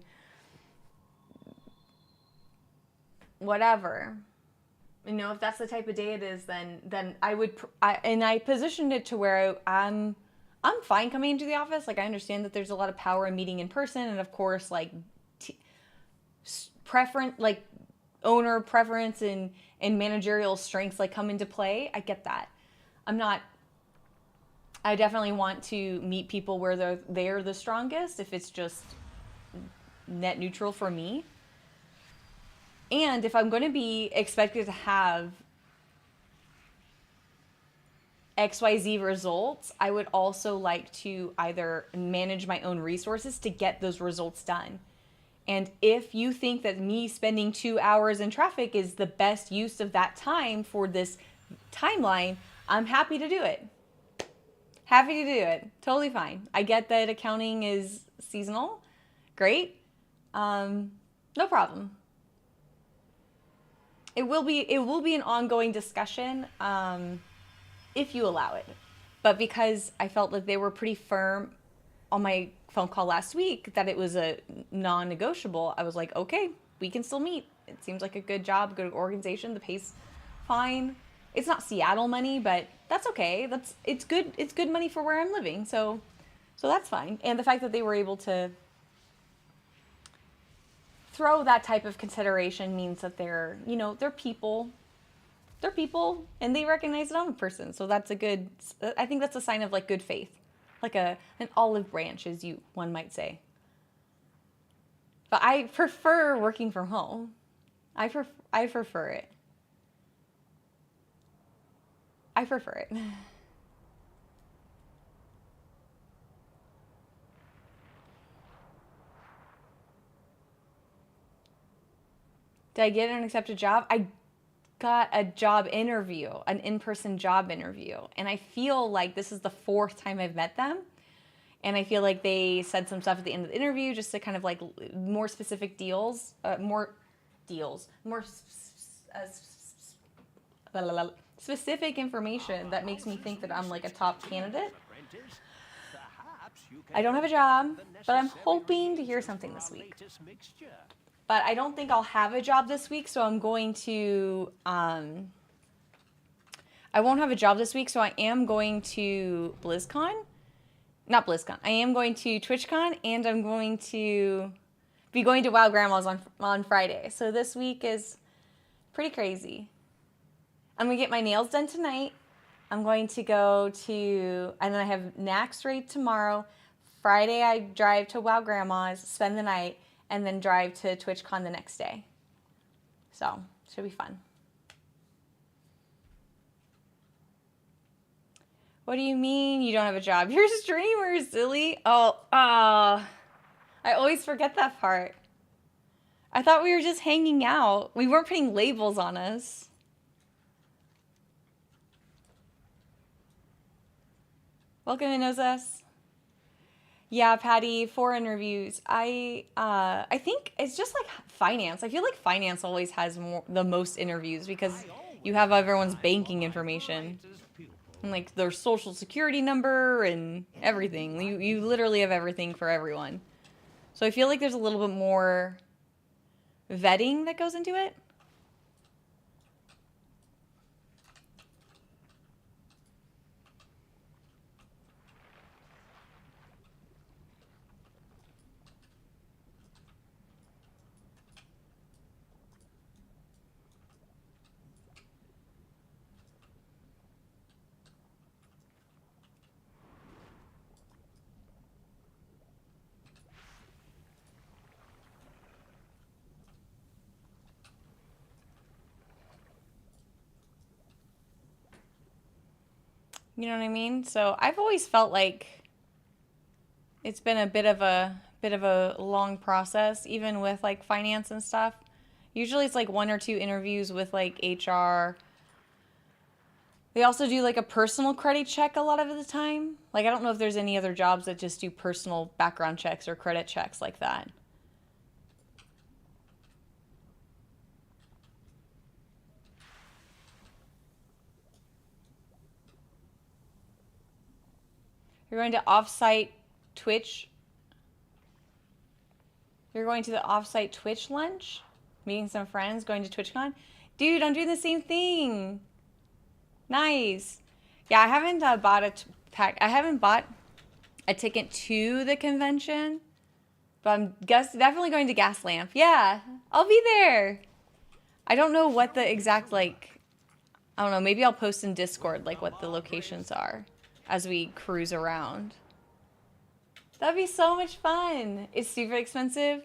Speaker 1: whatever. If that's the type of day it is, then I positioned it to where I'm fine coming into the office. Like, I understand that there's a lot of power in meeting in person, and of course, like preference, like owner preference and managerial strengths like come into play. I get that. I'm not I definitely want to meet people where they're the strongest if it's just net neutral for me. And if I'm going to be expected to have XYZ results, I would also like to either manage my own resources to get those results done. And if you think that me spending 2 hours in traffic is the best use of that time for this timeline, I'm happy to do it. Happy to do it. Totally fine. I get that accounting is seasonal. Great. No problem. It will be an ongoing discussion if you allow it. But because I felt that they were pretty firm on my phone call last week that it was a non-negotiable, I was like, okay, we can still meet. It seems like a good job, good organization. The pay's fine. It's not Seattle money, but that's okay. It's good. It's good money for where I'm living. So that's fine. And the fact that they were able to throw that type of consideration means that they're people. They're people and they recognize that I'm a person. So that's I think that's a sign of like good faith. Like an olive branch, as one might say. But I prefer working from home. I prefer it. I prefer it. Did I get an accepted job? I got a job interview, an in-person job interview. And I feel like this is the 4th time I've met them. And I feel like they said some stuff at the end of the interview just to kind of like more specific specific information that makes me think that I'm like a top candidate. I don't have a job, but I'm hoping to hear something this week. But I don't think I'll have a job this week, so I'm going to, I won't have a job this week, so I am going to not BlizzCon. I am going to TwitchCon, and I'm going to be going to Wow Grandma's on Friday. So this week is pretty crazy. I'm going to get my nails done tonight. I'm going to go to, and then I have Nax Raid tomorrow. Friday, I drive to Wow Grandma's, spend the night, and then drive to TwitchCon the next day. So, should be fun. What do you mean you don't have a job? You're a streamer, silly. I always forget that part. I thought we were just hanging out. We weren't putting labels on us. Welcome to Knows Us. Yeah, Patty, 4 interviews. I think it's just like finance. I feel like finance always has the most interviews because you have everyone's banking information. And like their social security number and everything. You literally have everything for everyone. So I feel like there's a little bit more vetting that goes into it. You know what I mean? So I've always felt like it's been a bit of a long process, even with like finance and stuff. Usually it's like 1 or 2 interviews with like HR. They also do like a personal credit check a lot of the time. Like I don't know if there's any other jobs that just do personal background checks or credit checks like that. You're going to off-site Twitch. You're going to the off-site Twitch lunch, meeting some friends, going to TwitchCon. Dude, I'm doing the same thing. Nice. Yeah, I haven't I haven't bought a ticket to the convention, but I'm definitely going to Gaslamp. Yeah, I'll be there. I don't know what the exact I don't know. Maybe I'll post in Discord like what the locations are. as we cruise around. That'd be so much fun. It's super expensive.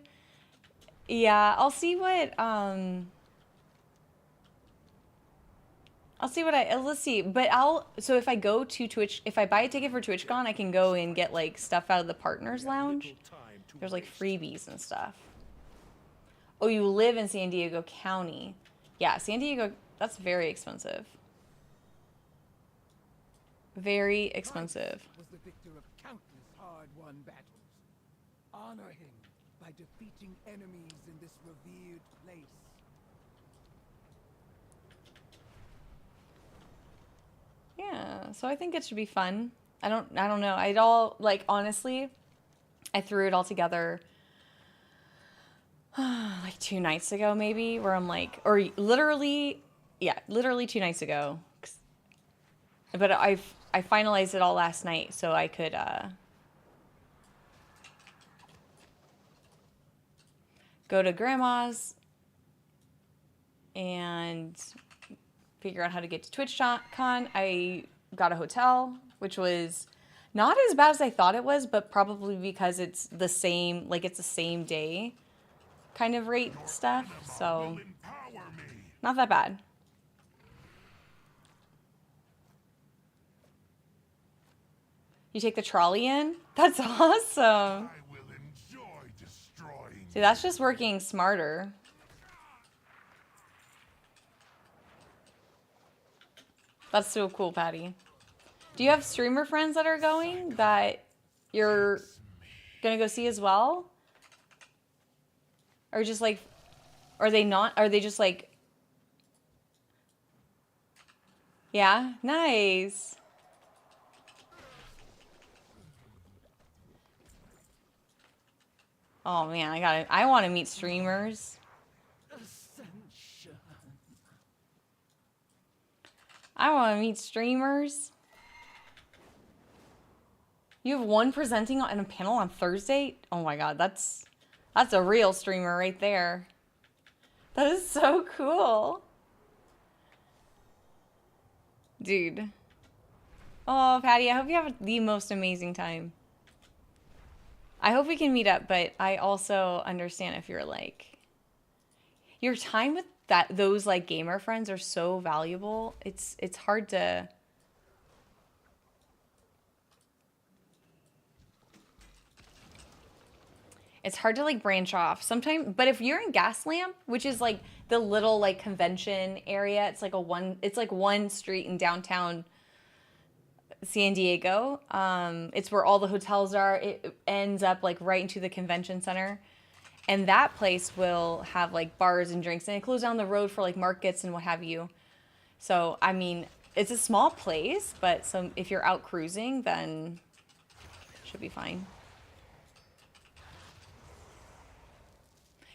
Speaker 1: Yeah, I'll see what let's see. But so if I go to Twitch, if I buy a ticket for TwitchCon, I can go and get like stuff out of the partners lounge. There's like freebies and stuff. Oh, you live in San Diego County. Yeah, San Diego, that's very expensive. Very expensive.
Speaker 3: Was the victor of countless hard-won battles. Honor him by defeating enemies in this revered place.
Speaker 1: Yeah, so I think it should be fun. I don't know. I'd all like honestly, I threw it all together like 2 nights ago maybe, where I'm like, or literally 2 nights ago. But I finalized it all last night so I could go to grandma's and figure out how to get to TwitchCon. I got a hotel, which was not as bad as I thought it was, but probably because it's the same, like it's the same day kind of rate stuff. So not that bad. You take the trolley in? That's awesome. See, that's just working smarter. That's so cool, Patty. Do you have streamer friends that are going that you're gonna go see as well? Or just like, are they not? Are they just like, yeah, nice. Oh man, I want to meet streamers. I want to meet streamers. You have one presenting on a panel on Thursday? Oh my god, that's a real streamer right there. That is so cool. Dude. Oh, Patty, I hope you have the most amazing time. I hope we can meet up, but I also understand if you're like, your time with those like gamer friends are so valuable. It's hard to like branch off sometimes. But if you're in Gaslamp, which is like the little like convention area, it's like one street in downtown San Diego. It's where all the hotels are. It ends up like right into the convention center. And that place will have like bars and drinks, and it closes down the road for like markets and what have you. So, I mean, it's a small place, but if you're out cruising, then it should be fine.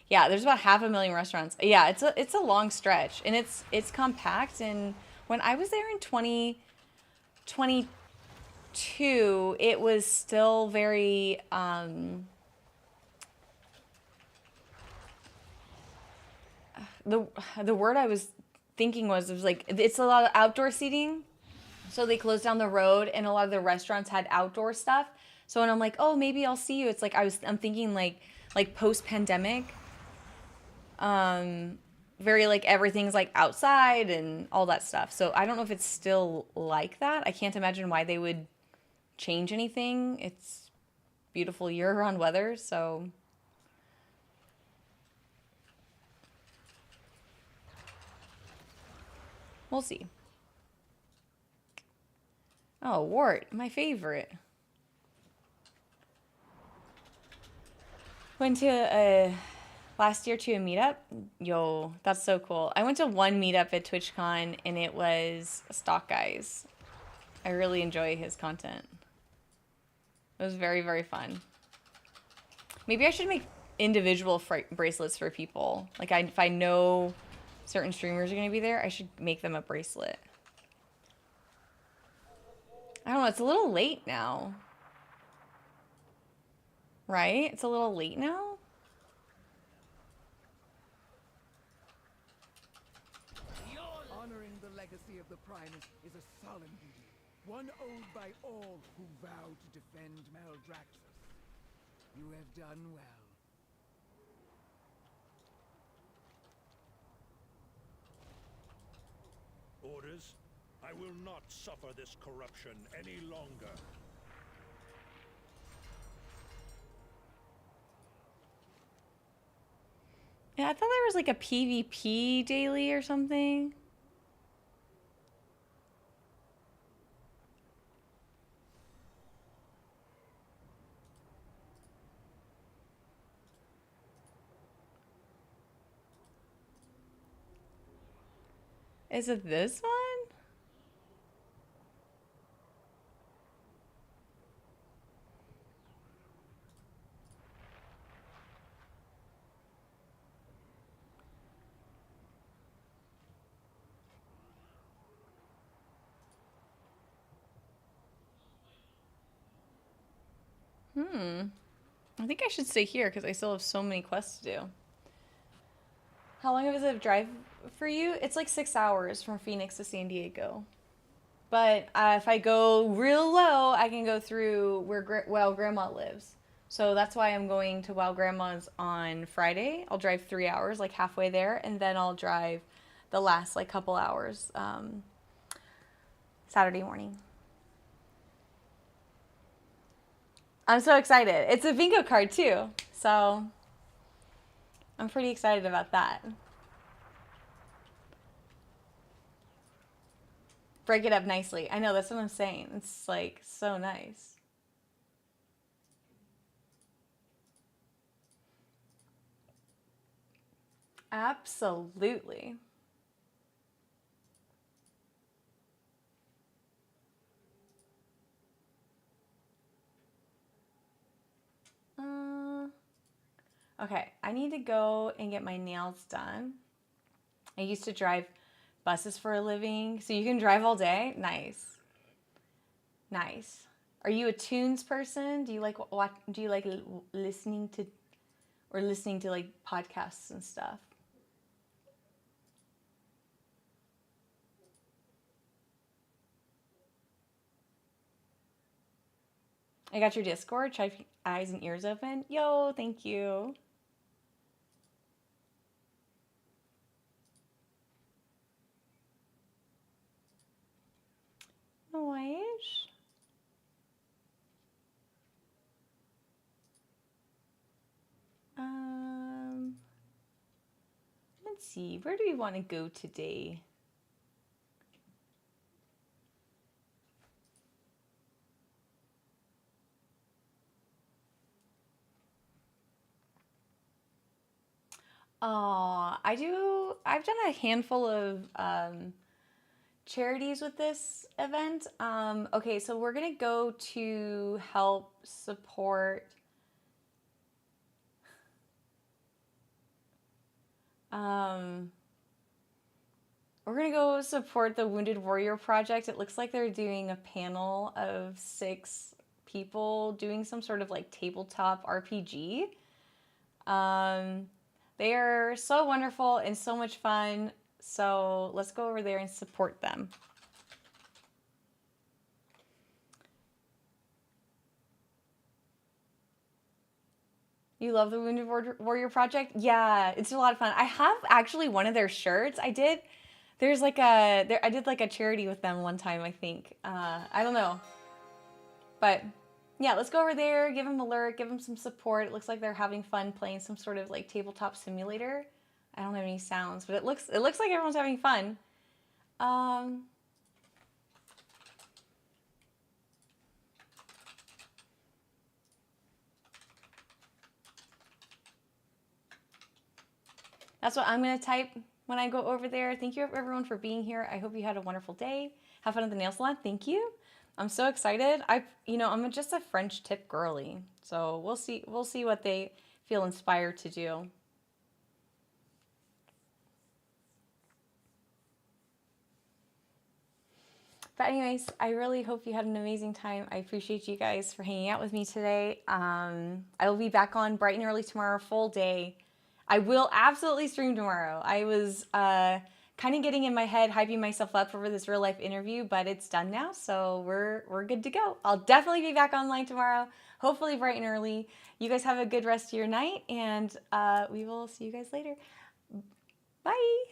Speaker 1: Yeah, there's about 500,000 restaurants. Yeah, it's a long stretch, and it's compact. And when I was there in 2022, it was still very the word I was thinking was like, it's a lot of outdoor seating. So they closed down the road, and a lot of the restaurants had outdoor stuff. So when I'm like, oh, maybe I'll see you, it's like I'm thinking like post-pandemic. Very like everything's like outside and all that stuff. So I don't know if it's still like that. I can't imagine why they would change anything. It's beautiful year-round weather, so we'll see. Oh, Wart, my favorite. Went to last year to a meetup. Yo, that's so cool. I went to one meetup at TwitchCon, and it was Stock Guys. I really enjoy his content. It was very, very fun. Maybe I should make individual bracelets for people. Like, if I know certain streamers are going to be there, I should make them a bracelet. I don't know. It's a little late now. Right? It's a little late now?
Speaker 3: Honoring the legacy of the Primus is a solemn duty. one owed by all who vow to defend Maldraxxus. You have done well.
Speaker 4: Orders? I will not suffer this corruption any longer.
Speaker 1: Yeah, I thought there was like a PvP daily or something. Is it this one? I think I should stay here because I still have so many quests to do. How long is it a drive for you? It's like 6 hours from Phoenix to San Diego. But if I go real low, I can go through where Wild Grandma lives. So that's why I'm going to Wild Grandma's on Friday. I'll drive 3 hours, like halfway there, and then I'll drive the last like couple hours Saturday morning. I'm so excited. It's a bingo card too, so I'm pretty excited about that. Break it up nicely. I know, that's what I'm saying. It's like so nice. Absolutely. Okay, I need to go and get my nails done. I used to drive buses for a living, so you can drive all day? Nice. Nice. Are you a tunes person? Do you like listening to like podcasts and stuff? I got your Discord. Try to keep eyes and ears open. Yo, thank you. Nice. Let's see. Where do we want to go today? I've done a handful of charities with this event. Okay, so we're gonna go to help support we're gonna go support the Wounded Warrior Project. It looks like they're doing a panel of 6 people doing some sort of like tabletop RPG. They are so wonderful and so much fun. So let's go over there and support them. You love the Wounded Warrior Project? Yeah, it's a lot of fun. I have actually one of their shirts. I did like a charity with them one time, I think. I don't know. But yeah, let's go over there, give them a lurk, give them some support. It looks like they're having fun playing some sort of like tabletop simulator. I don't have any sounds, but it looks like everyone's having fun. That's what I'm going to type when I go over there. Thank you everyone for being here. I hope you had a wonderful day. Have fun at the nail salon. Thank you. I'm so excited. I'm just a French tip girly. So we'll see what they feel inspired to do. But anyways, I really hope you had an amazing time. I appreciate you guys for hanging out with me today. I will be back on bright and early tomorrow, full day. I will absolutely stream tomorrow. I was kind of getting in my head, hyping myself up for this real life interview, but it's done now, so we're good to go. I'll definitely be back online tomorrow, hopefully bright and early. You guys have a good rest of your night, and we will see you guys later. Bye.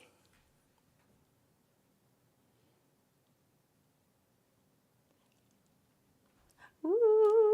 Speaker 1: Ooh.